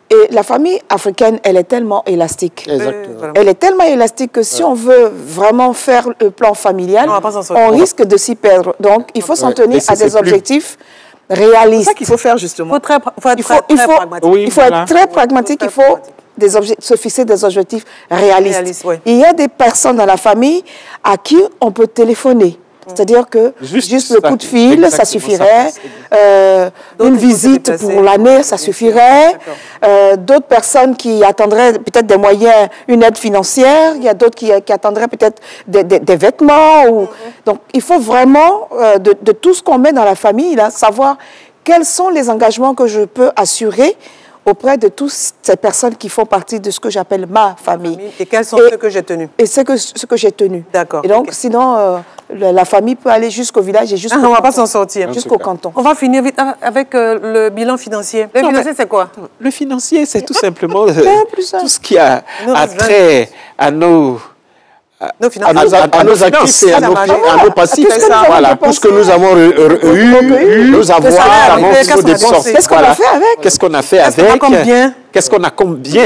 Et la famille africaine, elle est tellement élastique. Exactement. Elle est tellement élastique que si on veut vraiment faire le plan familial, on risque de s'y perdre. Donc, il faut s'en tenir à des objectifs réalistes. C'est ça qu'il faut faire, justement. Il faut être très pragmatique. Il faut se fixer des objectifs réalistes. Il y a des personnes dans la famille à qui on peut téléphoner. C'est-à-dire que juste le coup de fil, ça suffirait. Une visite pour l'année, ça suffirait. D'autres personnes qui attendraient peut-être des moyens, une aide financière. Il y a d'autres qui attendraient peut-être des vêtements. Donc, il faut vraiment, de tout ce qu'on met dans la famille, là, savoir quels sont les engagements que je peux assurer auprès de toutes ces personnes qui font partie de ce que j'appelle ma famille. Et quels sont ceux que j'ai tenus? Et ce que j'ai tenu. D'accord. Et donc, sinon, la famille peut aller jusqu'au village et jusqu'au canton. On ne va pas s'en sortir. Jusqu'au canton. On va finir vite avec le bilan financier. Le financier, c'est quoi? Le financier, c'est tout simplement tout ce qui a trait à nos actifs et à nos passifs. Voilà, tout ce que nous avons eu, nos avoirs, nos dépenses. Qu'est-ce qu'on a fait avec? Qu'est-ce qu'on a fait avec? Qu'est-ce qu'on a combien?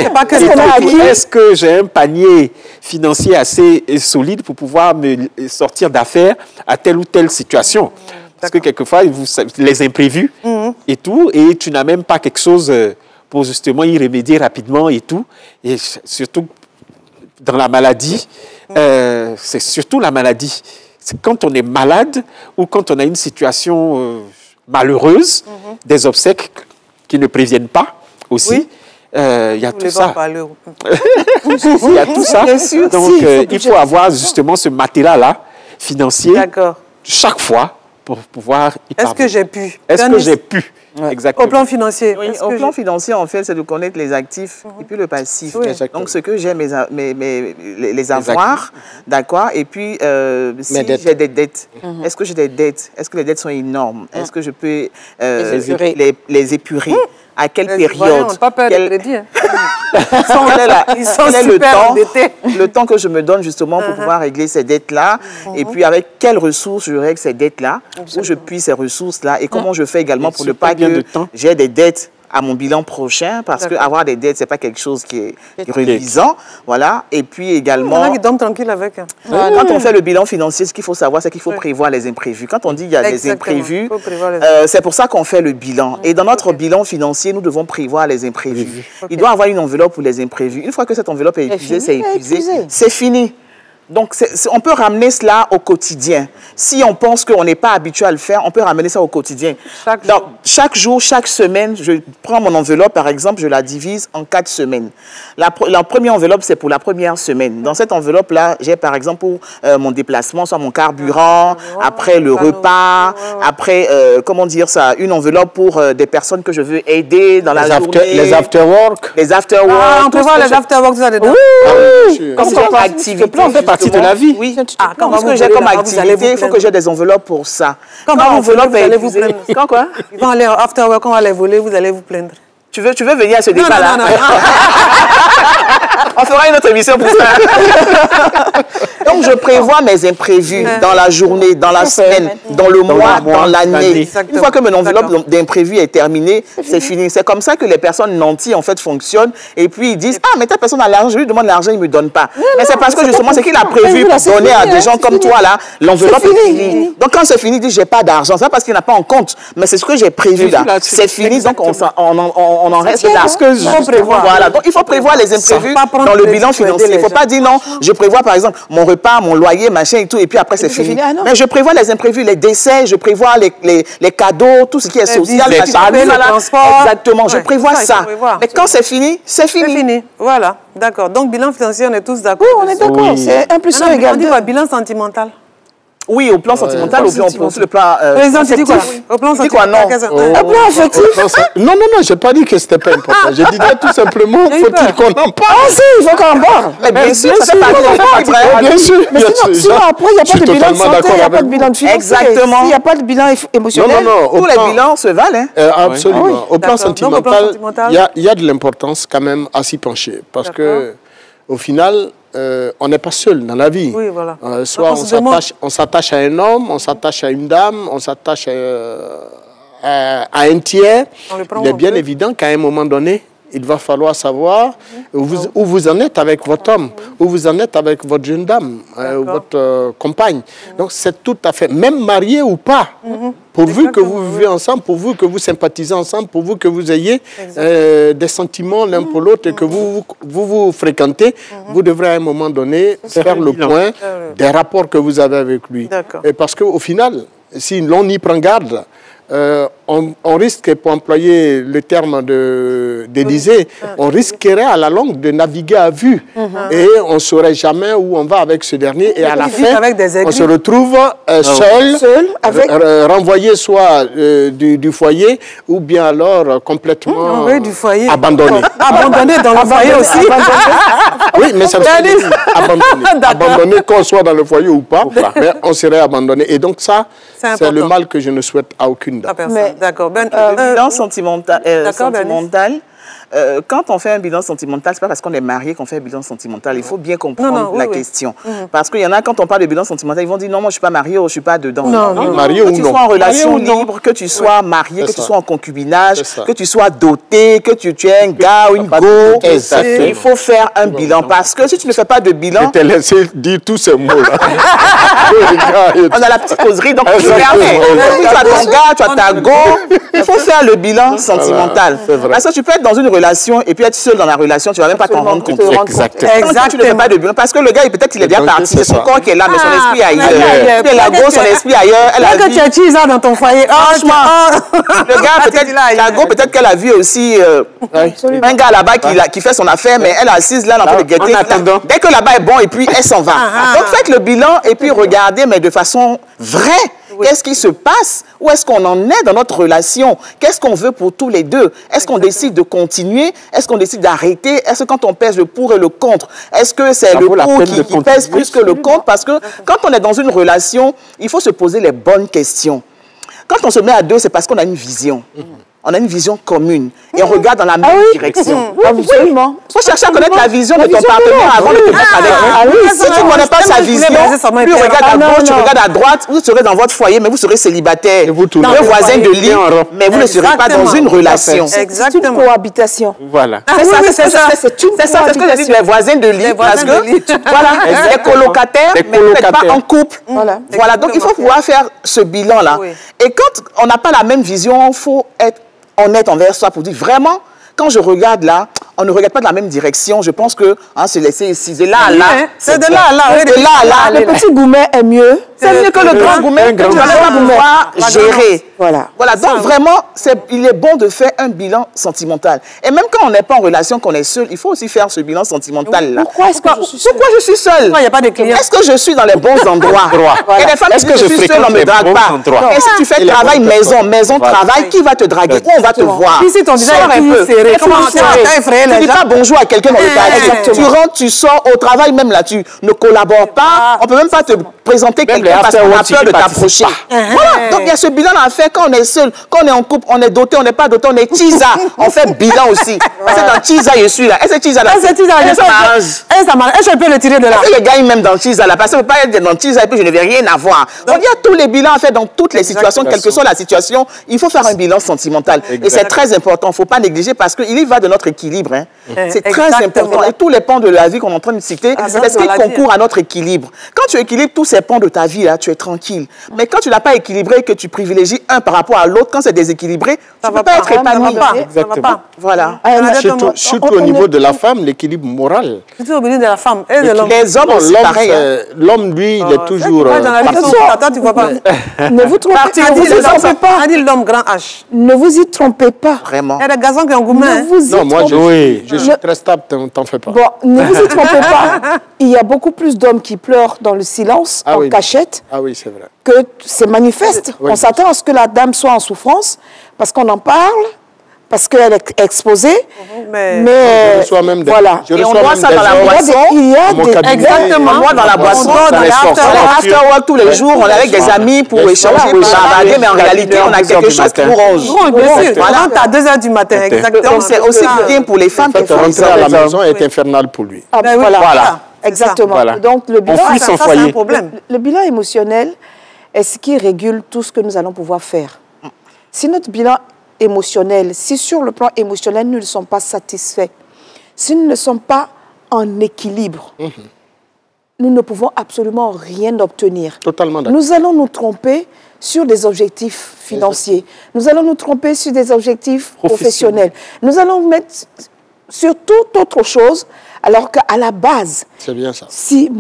Est-ce que j'ai un panier financier assez solide pour pouvoir me sortir d'affaires à telle ou telle situation? Parce que quelquefois, les imprévus et tout, et tu n'as même pas quelque chose pour justement y remédier rapidement et tout. Et surtout dans la maladie, c'est surtout la maladie. C'est quand on est malade ou quand on a une situation malheureuse, des obsèques qui ne préviennent pas aussi. Il y a tout ça. Il y a tout ça. Donc, il faut avoir justement ce matériel-là financier chaque fois pour pouvoir y Est-ce parvenir. que j'ai pu? Est-ce que j'ai pu? Exactement. Au plan financier. Oui, au plan financier, en fait, c'est de connaître les actifs et puis le passif. Oui. Donc, ce que j'ai, les avoirs, d'accord, et puis si j'ai des dettes, est-ce que j'ai des dettes? Est-ce que les dettes sont énormes? Est-ce que je peux les épurer? À quelle période? On n'a pas peur de crédit. Ils sont super endettés. Le temps que je me donne justement pour pouvoir régler ces dettes-là, et puis avec quelles ressources je règle ces dettes-là, où je puise ces ressources-là, et comment je fais également pour ne pas que j'ai des dettes à mon bilan prochain, parce qu'avoir des dettes, ce n'est pas quelque chose qui est reluisant. Voilà. Et puis également... Il y en a qui dorment tranquille avec. Quand on fait le bilan financier, ce qu'il faut savoir, c'est qu'il faut prévoir les imprévus. Quand on dit qu'il y a des imprévus, c'est pour ça qu'on fait le bilan. Et dans notre bilan financier, nous devons prévoir les imprévus. Il doit y avoir une enveloppe pour les imprévus. Une fois que cette enveloppe est épuisée, c'est épuisé, c'est fini. Donc, on peut ramener cela au quotidien. Si on pense qu'on n'est pas habitué à le faire, on peut ramener ça au quotidien. Chaque jour, chaque semaine, je prends mon enveloppe, par exemple, je la divise en 4 semaines. La première enveloppe, c'est pour la première semaine. Dans cette enveloppe-là, j'ai, par exemple, pour mon déplacement, soit mon carburant, après le repas, après, comment dire ça, une enveloppe pour des personnes que je veux aider dans la journée. Les after-work. Les after-work. On peut voir les after-work, ça dedans. Oui, comme activité. De la vie. Oui. Quand j'ai comme activité, il faut que j'ai des enveloppes pour ça. Quand l'enveloppe est épuisée... Quand quoi? Ils vont aller after work, quand on va les voler, vous allez vous plaindre. Tu veux venir à ce débat-là? Non. On fera une autre émission pour ça. Donc, je prévois mes imprévus dans la journée, dans la semaine, dans le mois, dans l'année. Une fois que mon enveloppe d'imprévus est terminée, c'est fini. C'est comme ça que les personnes nanties, en fait, fonctionnent. Et puis, ils disent, ah, mais telle personne a l'argent, je lui demande l'argent, il ne me donne pas. Mais c'est parce que, justement, c'est qu'il a prévu pour donner à des gens comme toi, là, l'enveloppe est finie. Donc, quand c'est fini, il dit, j'ai pas d'argent. C'est pas parce qu'il n'a pas en compte, mais c'est ce que j'ai prévu, là. C'est fini, donc on en reste là. Voilà. Donc, il faut prévoir les imprévus dans le bilan financier. Il ne faut pas dire non, je prévois par exemple mon repas, mon loyer, machin et tout, et puis après c'est fini. Mais je prévois les imprévus, les décès, je prévois les cadeaux, tout ce qui est social, les transports. Exactement, je prévois ça. Mais quand c'est fini, c'est fini. C'est fini. Voilà, d'accord. Donc, bilan financier, on est tous d'accord. Oui, on est d'accord. C'est 1 plus 1 égale 2. On dit bilan sentimental. Oui, au plan sentimental, au plan sur le plan président, tu dis quoi? Au plan sentimental. Non. Au plan affectif. Non, je n'ai pas dit que ce n'était pas important. Je disais tout simplement, faut-il qu'on en parle? Ah si, il faut qu'on en parle. Mais bien sûr, ça fait partie. Bien sûr. Mais sinon, après, il n'y a pas de bilan de santé, il n'y a pas de bilan de financier. Exactement. S'il n'y a pas de bilan émotionnel. Non. Tous les bilans se valent. Absolument. Au plan sentimental, il y a de l'importance quand même à s'y pencher. Parce que, au final, on n'est pas seul dans la vie. Oui, voilà. Soit on s'attache à un homme, on s'attache à une dame, on s'attache à un tiers. Il est bien évident qu'à un moment donné, il va falloir savoir où vous en êtes avec votre homme, où vous en êtes avec votre jeune dame, ou votre compagne. Donc c'est tout à fait, même marié ou pas, pourvu que vous vivez ensemble, pourvu que vous sympathisez ensemble, pourvu que vous ayez des sentiments l'un pour l'autre et que vous fréquentez, vous devrez à un moment donné faire le point des rapports que vous avez avec lui. Et parce qu'au final, si l'on y prend garde, on risque, pour employer le terme d'Élysée, on risquerait à la longue de naviguer à vue. Et on ne saurait jamais où on va avec ce dernier. Et à la fin, on se retrouve seul renvoyé soit du foyer, ou bien alors complètement abandonné. Abandonné dans le foyer aussi. Oui, mais ça veut dire abandonné, qu'on soit dans le foyer ou pas, mais on serait abandonné. Et donc ça, c'est le mal que je ne souhaite à aucune dame. D'accord. Le bilan sentimental, quand on fait un bilan sentimental, ce n'est pas parce qu'on est marié qu'on fait un bilan sentimental. Il faut bien comprendre la question. Parce qu'il y en a, quand on parle de bilan sentimental, ils vont dire non, moi je ne suis pas marié ou je ne suis pas dedans. Non. Marié ou non. Que tu sois en relation libre, que tu sois marié, que tu sois en concubinage, que tu sois doté, que tu es un gars ou une go. Il faut faire un bilan. Parce que si tu ne fais pas de bilan... Je t'ai laissé dire tous ces mots-là. On a la petite causerie, donc tu permets. Tu as ton gars, tu as ta go. Il faut faire le bilan sentimental. Parce que tu peux être dans une relation et puis être seul dans la relation, tu ne vas même pas t'en rendre compte. Exactement. Tu ne fais pas de bilan. Parce que le gars, peut-être qu'il est bien parti. C'est son corps qui est là, mais son esprit ailleurs. Et la go, son esprit ailleurs. Elle a vu. Tu as tué ça dans ton foyer. Franchement, le gars, peut-être, la go, peut-être qu'elle a vu aussi un gars là-bas qui fait son affaire, mais elle est assise là, dans le guetter. Dès que là-bas est bon, et puis elle s'en va. Donc faites le bilan et puis regardez, mais de façon vraie. Qu'est-ce qui se passe? Où est-ce qu'on en est dans notre relation? Qu'est-ce qu'on veut pour tous les deux? Est-ce qu'on décide de continuer? Est-ce qu'on décide d'arrêter? Est-ce que quand on pèse le pour et le contre, est-ce que c'est le pour qui pèse plus que le contre? Parce que quand on est dans une relation, il faut se poser les bonnes questions. Quand on se met à deux, c'est parce qu'on a une vision. On a une vision commune et on regarde dans la même direction. Absolument. Il faut chercher à connaître la vision de ton partenaire avant de te mettre avec lui. Si tu ne connais pas sa vision, plus regarde à gauche, tu regardes à droite, vous serez dans votre foyer, mais vous serez célibataire. Deux voisins de lit, mais vous ne serez pas dans une relation. C'est une cohabitation. Voilà. C'est ça, c'est ce que je dis, les voisins de lit. Parce que, voilà, les colocataires, mais vous n'êtes pas en couple. Voilà, donc il faut pouvoir faire ce bilan-là. Et quand on n'a pas la même vision, il faut être honnête envers soi pour dire vraiment, quand je regarde là, on ne regarde pas de la même direction. Je pense que c'est laissé ici, de là à là. C'est de là à là. De là à là. Le petit gourmet est mieux. C'est mieux que le grand gourmet que tu vas pouvoir gérer. Voilà. Donc vraiment, il est bon de faire un bilan sentimental. Et même quand on n'est pas en relation, qu'on est seul, il faut aussi faire ce bilan sentimental-là. Pourquoi est-ce que je suis seule? Pourquoi je suis seule? Il n'y a pas de clients. Est-ce que je suis dans les bons endroits? Et les femmes, est-ce que je suis seule, on ne me drague pas? Et si tu fais travail maison, travail, qui va te draguer? Où on va te voir? Ici, ton visage est serré. Comment tu ne dis pas bonjour à quelqu'un dans le quartier. Tu rentres, tu sors au travail, même là, tu ne collabores pas. On ne peut même pas te présenter quelqu'un parce qu'on a peur de t'approcher. Voilà. Donc, il y a ce bilan à faire quand on est seul, quand on est en couple, on est doté, on n'est pas doté, on est tisa. On fait bilan aussi. Parce que dans tisa, je suis là. Et c'est tisa là. Ça marche. Est-ce que je peux le tirer de là? Parce que les gars, même dans tisa là. Parce que je ne peux pas être dans tisa et puis je ne vais rien avoir. Donc, il y a tous les bilans à faire dans toutes les situations, quelle que soit la situation. Il faut faire un bilan sentimental. Et c'est très important. Il ne faut pas négliger parce qu'il y va de notre équilibre. C'est très important. Et tous les pans de la vie qu'on est en train de citer, c'est ce qui concourt à notre équilibre. Quand tu équilibres tous ces pans de ta vie, là, tu es tranquille. Mais quand tu n'as pas équilibré, que tu privilégies un par rapport à l'autre, quand c'est déséquilibré, tu ne peux pas être épanoui. Ça va pas. Voilà. Surtout au niveau de la femme, l'équilibre moral. Surtout au niveau de la femme et de l'homme. Les hommes aussi, pareil. L'homme, lui, il est toujours... Attends, tu vois pas. Ne vous trompez pas. On dit l'homme grand H. Ne vous y trompez pas. Vraiment. Il y a des garçons qui ont gourmet. Non, moi, je suis très stable, t'en fais pas. Bon, ne vous y trompez pas. Il y a beaucoup plus d'hommes qui pleurent dans le silence, en cachette. Ah oui, c'est vrai. Que c'est manifeste. Oui. On s'attend à ce que la dame soit en souffrance parce qu'on en parle, parce qu'elle est exposée. Mais je reçois même des... voilà. Et on voit ça dans la boisson. Il y a des... Exactement. On voit dans la boisson, dans les after-work tous les jours, on est avec des amis pour échanger, pour bavarder, mais en réalité, on a quelque chose qui nous ronge. Oui, bien sûr. On rentre à 2h du matin, exactement. Donc, c'est aussi bien pour les femmes que pour les rentrer à la hommes. maison est infernal pour lui. Ah, Voilà. Exactement. Voilà. Donc, le bilan, fuit son foyer. C'est un problème. le bilan émotionnel est ce qui régule tout ce que nous allons pouvoir faire. Si notre bilan émotionnel, si sur le plan émotionnel, nous ne sommes pas satisfaits, si nous ne sommes pas en équilibre, nous ne pouvons absolument rien obtenir. Totalement d'accord. Nous allons nous tromper sur des objectifs financiers. Nous allons nous tromper sur des objectifs professionnels. Nous allons mettre sur toute autre chose, alors qu'à la base, c'est bien ça. si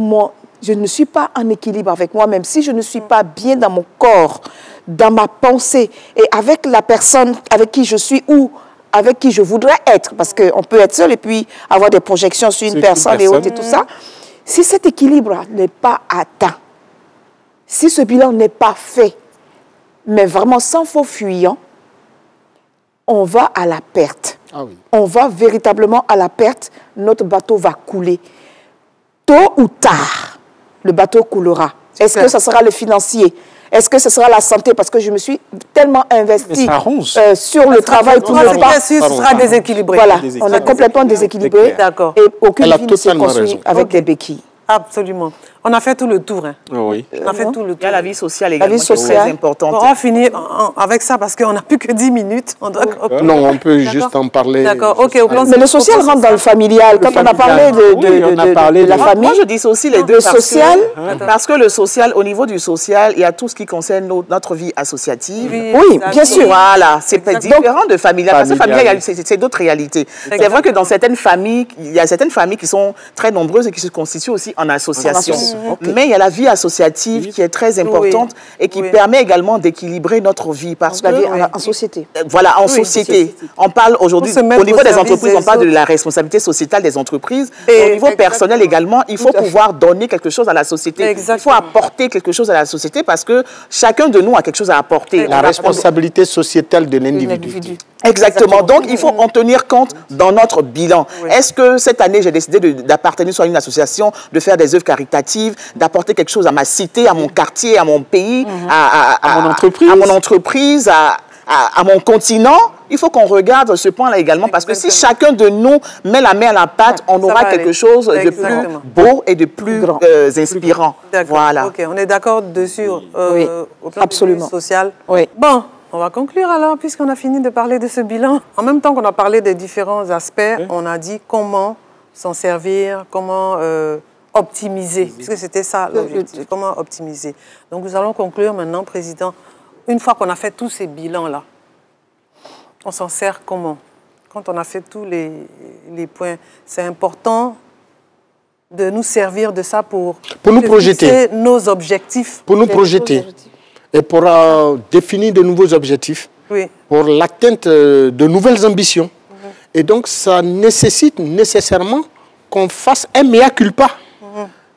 je ne suis pas en équilibre avec moi-même, si je ne suis pas bien dans mon corps, dans ma pensée et avec la personne avec qui je suis ou avec qui je voudrais être, parce qu'on peut être seul et puis avoir des projections sur une personne et autres et tout ça, si cet équilibre n'est pas atteint, si ce bilan n'est pas fait, mais vraiment sans faux fuyant, on va à la perte. Ah oui. On va véritablement à la perte, notre bateau va couler. Tôt ou tard, le bateau coulera. Est-ce que ce sera le financier? Est-ce que ce sera la santé? Parce que je me suis tellement investie sur le travail pour ne pas... Ce sera déséquilibré. Voilà, on est complètement déséquilibré. D'accord. Et aucune vie ne se construit avec des béquilles. Absolument. On a fait tout le tour. Oui. On a fait tout le tour. Il y a la vie sociale également, vie sociale. qui est très importante. On va finir avec ça parce qu'on n'a plus que 10 minutes. On doit... Non, on peut juste en parler. D'accord, ok. Mais le social rentre dans le familial. Quand on a parlé de la famille. Moi, je dis aussi les deux. Social. Parce que le social, au niveau du social, il y a tout ce qui concerne notre vie associative. Oui, bien sûr. Voilà, c'est différent de familial. Parce que familial, c'est d'autres réalités. C'est vrai que dans certaines familles, il y a certaines familles qui sont très nombreuses et qui se constituent aussi en association. Mais il y a la vie associative qui est très importante et qui permet également d'équilibrer notre vie. Parce que, la vie en société. Voilà, en société. On parle aujourd'hui, au niveau des entreprises, on parle de la responsabilité sociétale des entreprises. Et au niveau personnel également, il faut pouvoir donner quelque chose à la société. Il faut apporter quelque chose à la société parce que chacun de nous a quelque chose à apporter. La responsabilité sociétale de l'individu. Exactement. Donc, il faut en tenir compte dans notre bilan. Est-ce que cette année, j'ai décidé d'appartenir soit à une association, de faire des œuvres caritatives, d'apporter quelque chose à ma cité, à mon quartier, à mon pays, à mon entreprise, à mon continent? Il faut qu'on regarde ce point-là également parce que si chacun de nous met la main à la pâte, on aura quelque chose de plus beau et de plus inspirant. Voilà. Ok, on est d'accord dessus au plan absolument. Social. Oui. Bon, on va conclure alors, puisqu'on a fini de parler de ce bilan. En même temps qu'on a parlé des différents aspects, on a dit comment s'en servir, comment optimiser, puisque c'était ça l'objectif, comment optimiser. Donc nous allons conclure maintenant, Président. Une fois qu'on a fait tous ces bilans-là, on s'en sert comment? Quand on a fait tous les points, c'est important de nous servir de ça pour nous projeter nos objectifs. Pour nous projeter. Et pour définir de nouveaux objectifs, pour l'atteinte de nouvelles ambitions. Et donc, ça nécessite nécessairement qu'on fasse un mea culpa.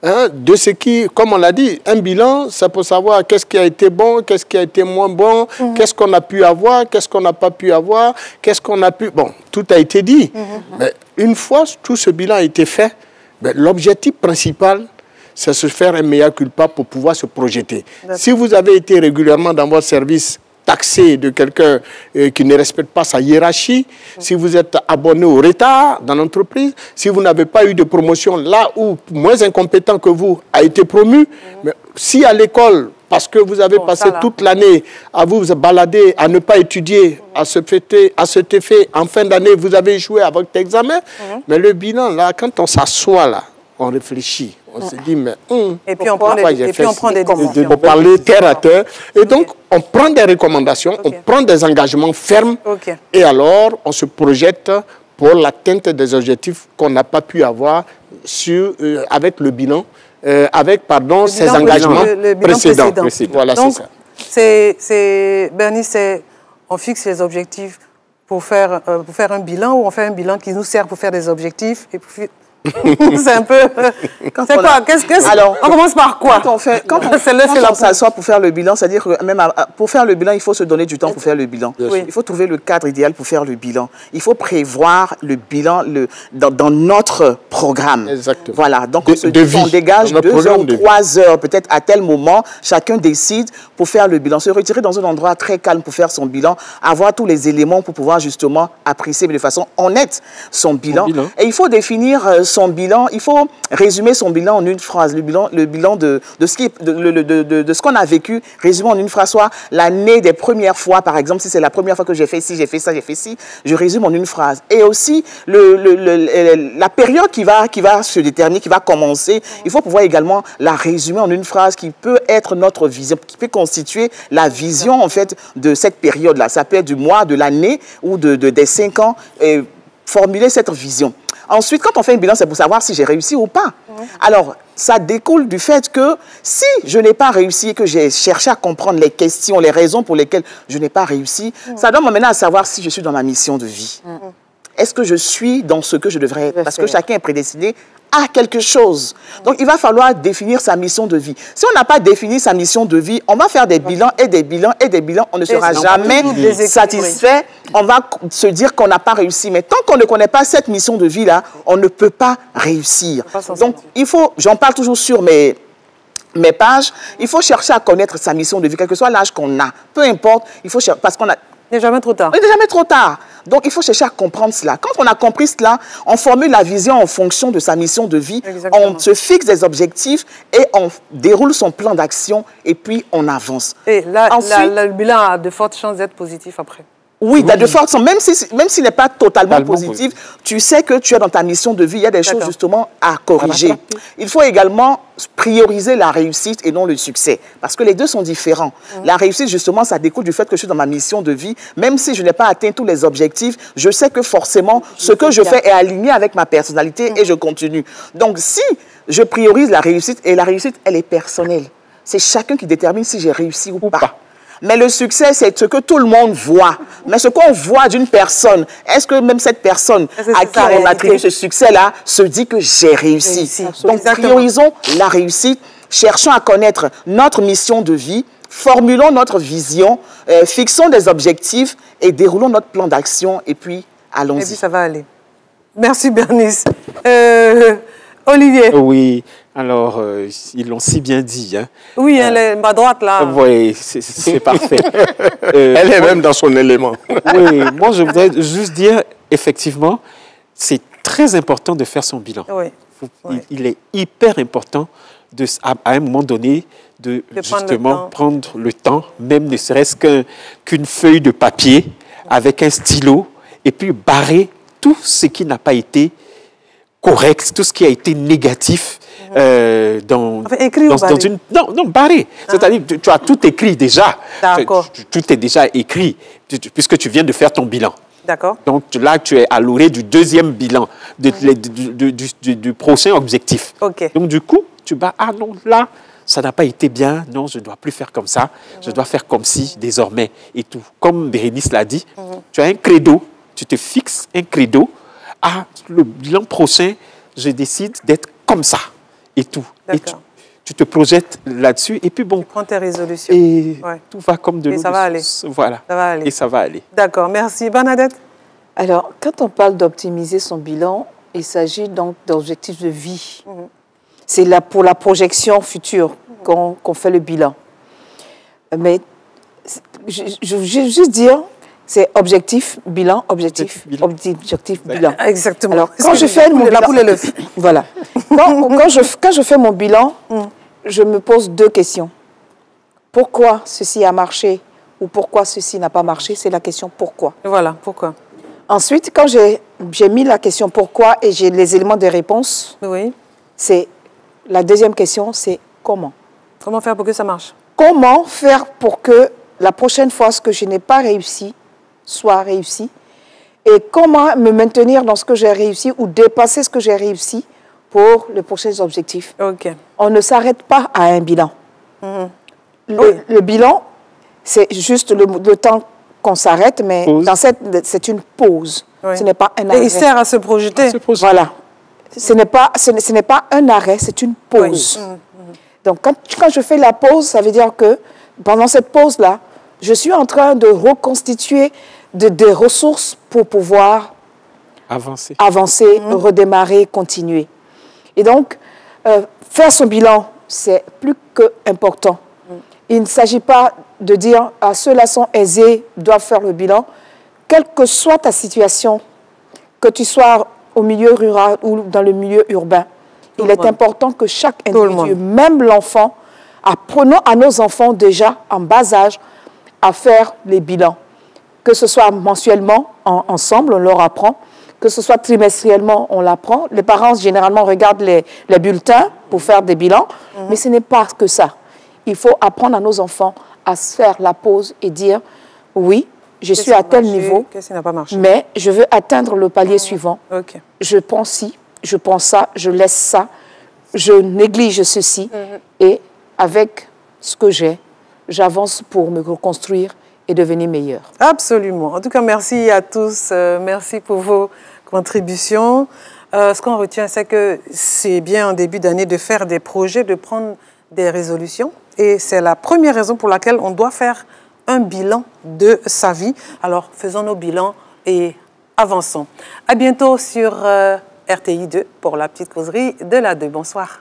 De ce qui, comme on l'a dit, un bilan, c'est pour savoir qu'est-ce qui a été bon, qu'est-ce qui a été moins bon, qu'est-ce qu'on a pu avoir, qu'est-ce qu'on n'a pas pu avoir, qu'est-ce qu'on a pu... Bon, tout a été dit. Mais une fois tout ce bilan a été fait, l'objectif principal, c'est se faire un mea culpa pour pouvoir se projeter. Si vous avez été régulièrement dans votre service taxé de quelqu'un qui ne respecte pas sa hiérarchie, si vous êtes abonné au retard dans l'entreprise, si vous n'avez pas eu de promotion là où moins incompétent que vous a été promu, mais si à l'école, parce que vous avez passé toute l'année à vous balader, à ne pas étudier, à cet effet, en fin d'année, vous avez échoué à votre examen, mais le bilan, là, quand on s'assoit là, on réfléchit, on se dit, mais et puis on prend des décisions. Pour parler terre à terre. Et donc, on prend des recommandations, on prend des engagements fermes, et alors, on se projette pour l'atteinte des objectifs qu'on n'a pas pu avoir avec le bilan, avec, pardon, ces engagements précédents. Voilà, donc, Bernie, on fixe les objectifs pour faire un bilan, ou on fait un bilan qui nous sert pour faire des objectifs, et puis... c'est un peu... C'est quoi? Alors, on commence par quoi? Quand on s'assoit pour faire le bilan, c'est-à-dire que même pour faire le bilan, il faut se donner du temps pour faire le bilan. Il faut trouver le cadre idéal pour faire le bilan. Il faut prévoir le bilan dans notre programme. Exactement. Voilà, donc on dégage 2 heures ou 3 heures, peut-être à tel moment, chacun décide pour faire le bilan. Se retirer dans un endroit très calme pour faire son bilan, avoir tous les éléments pour pouvoir justement apprécier de façon honnête son bilan. Et il faut définir son bilan, il faut résumer son bilan en une phrase. Le bilan de ce qu'on a vécu, résumer en une phrase, soit l'année des premières fois, par exemple, si c'est la première fois que j'ai fait ci, j'ai fait ça, j'ai fait ci, je résume en une phrase. Et aussi, la période qui va se déterminer, qui va commencer, il faut pouvoir également la résumer en une phrase qui peut être notre vision, qui peut constituer la vision, en fait, de cette période-là. Ça peut être du mois, de l'année ou des 5 ans, et formuler cette vision. Ensuite, quand on fait un bilan, c'est pour savoir si j'ai réussi ou pas. Alors, ça découle du fait que si je n'ai pas réussi, que j'ai cherché à comprendre les questions, les raisons pour lesquelles je n'ai pas réussi, ça doit m'amener à savoir si je suis dans ma mission de vie. Est-ce que je suis dans ce que je devrais être? Parce que chacun est prédestiné à quelque chose. Donc, il va falloir définir sa mission de vie. Si on n'a pas défini sa mission de vie, on va faire des bilans et des bilans et des bilans. On ne sera jamais satisfait. On va se dire qu'on n'a pas réussi. Mais tant qu'on ne connaît pas cette mission de vie-là, on ne peut pas réussir. Donc, il faut, j'en parle toujours sur mes pages, il faut chercher à connaître sa mission de vie, quel que soit l'âge qu'on a. Peu importe, il faut chercher, parce qu'on a... Il n'est jamais trop tard. Il n'est jamais trop tard. Donc, il faut chercher à comprendre cela. Quand on a compris cela, on formule la vision en fonction de sa mission de vie. Exactement. On se fixe des objectifs et on déroule son plan d'action et puis on avance. Et là, le bilan a de fortes chances d'être positif après. Oui, tu as de fortes chances. Même s'il n'est pas totalement positif, tu sais que tu es dans ta mission de vie. Il y a des choses justement à corriger. Il faut également prioriser la réussite et non le succès. Parce que les deux sont différents. La réussite, justement, ça découle du fait que je suis dans ma mission de vie. Même si je n'ai pas atteint tous les objectifs, je sais que forcément, ce que je fais est aligné avec ma personnalité et je continue. Donc, si je priorise la réussite, et la réussite, elle est personnelle. C'est chacun qui détermine si j'ai réussi ou pas. Mais le succès, c'est ce que tout le monde voit. Mais ce qu'on voit d'une personne, est-ce que même cette personne à qui on attribue ce succès-là se dit que j'ai réussi? Donc, priorisons la réussite, cherchons à connaître notre mission de vie, formulons notre vision, fixons des objectifs et déroulons notre plan d'action et puis allons-y. Et puis ça va aller. Merci Bernice. Olivier. Oui. Alors, ils l'ont si bien dit. Hein. Oui, elle est à droite, là. Oui, c'est parfait. Elle est même dans son élément. Oui, moi, je voudrais juste dire, effectivement, c'est très important de faire son bilan. Oui. Il est hyper important, à un moment donné, de justement prendre le temps, même ne serait-ce qu'une feuille de papier avec un stylo, et puis barrer tout ce qui n'a pas été correct, tout ce qui a été négatif, barré. C'est-à-dire, tu as tout écrit déjà. D'accord. Tout est déjà écrit, puisque tu viens de faire ton bilan. D'accord. Donc là, tu es à l'orée du deuxième bilan, du prochain objectif. Okay. Donc du coup, tu vas, ah non, là, ça n'a pas été bien, non, je ne dois plus faire comme ça, je dois faire comme si, désormais, et tout. Comme Bérénice l'a dit, tu as un credo, tu te fixes un credo, ah, le bilan prochain, je décide d'être comme ça. Et tout. Et tu te projettes là-dessus. Et puis bon. Tu prends tes résolutions. Et tout va comme de l'eau. Et ça va aller. Voilà. Ça va aller. Et ça va aller. D'accord. Merci. Bernadette? Alors, quand on parle d'optimiser son bilan, il s'agit donc d'objectifs de vie. C'est là pour la projection future qu'on fait le bilan. Mais je veux juste dire, c'est objectif, bilan, objectif, bilan. Exactement. Alors, quand je fais mon bilan, voilà. Quand je fais mon bilan, je me pose deux questions. Pourquoi ceci a marché ou pourquoi ceci n'a pas marché? C'est la question pourquoi. Voilà, pourquoi. Ensuite, quand j'ai mis la question pourquoi et j'ai les éléments de réponse, c'est la deuxième question, c'est comment. Comment faire pour que ça marche? Comment faire pour que la prochaine fois, ce que je n'ai pas réussi, soit réussi, et comment me maintenir dans ce que j'ai réussi ou dépasser ce que j'ai réussi pour les prochains objectifs. On ne s'arrête pas à un bilan. Le bilan, c'est juste le temps qu'on s'arrête, mais c'est une pause. Ce n'est pas un arrêt. Et il sert à se projeter. Voilà. Ce n'est pas un arrêt, c'est une pause. Donc, quand je fais la pause, ça veut dire que pendant cette pause-là, je suis en train de reconstituer des ressources pour pouvoir avancer, redémarrer, continuer. Et donc, faire son bilan, c'est plus qu'important. Il ne s'agit pas de dire « ceux-là sont aisés, doivent faire le bilan ». Quelle que soit ta situation, que tu sois au milieu rural ou dans le milieu urbain, il est important que chaque individu, même l'enfant, apprenons à nos enfants déjà en bas âge à faire les bilans. Que ce soit mensuellement, ensemble, on leur apprend. Que ce soit trimestriellement, on l'apprend. Les parents, généralement, regardent les bulletins pour faire des bilans. Mais ce n'est pas que ça. Il faut apprendre à nos enfants à se faire la pause et dire, oui, je suis à tel niveau, mais je veux atteindre le palier suivant. Je prends ci, je prends ça, je laisse ça, je néglige ceci. Et avec ce que j'ai, j'avance pour me reconstruire et devenir meilleur. Absolument. En tout cas, merci à tous. Merci pour vos contributions. Ce qu'on retient, c'est que c'est bien en début d'année de faire des projets, de prendre des résolutions. Et c'est la première raison pour laquelle on doit faire un bilan de sa vie. Alors, faisons nos bilans et avançons. À bientôt sur RTI 2 pour la petite causerie de la 2. Bonsoir.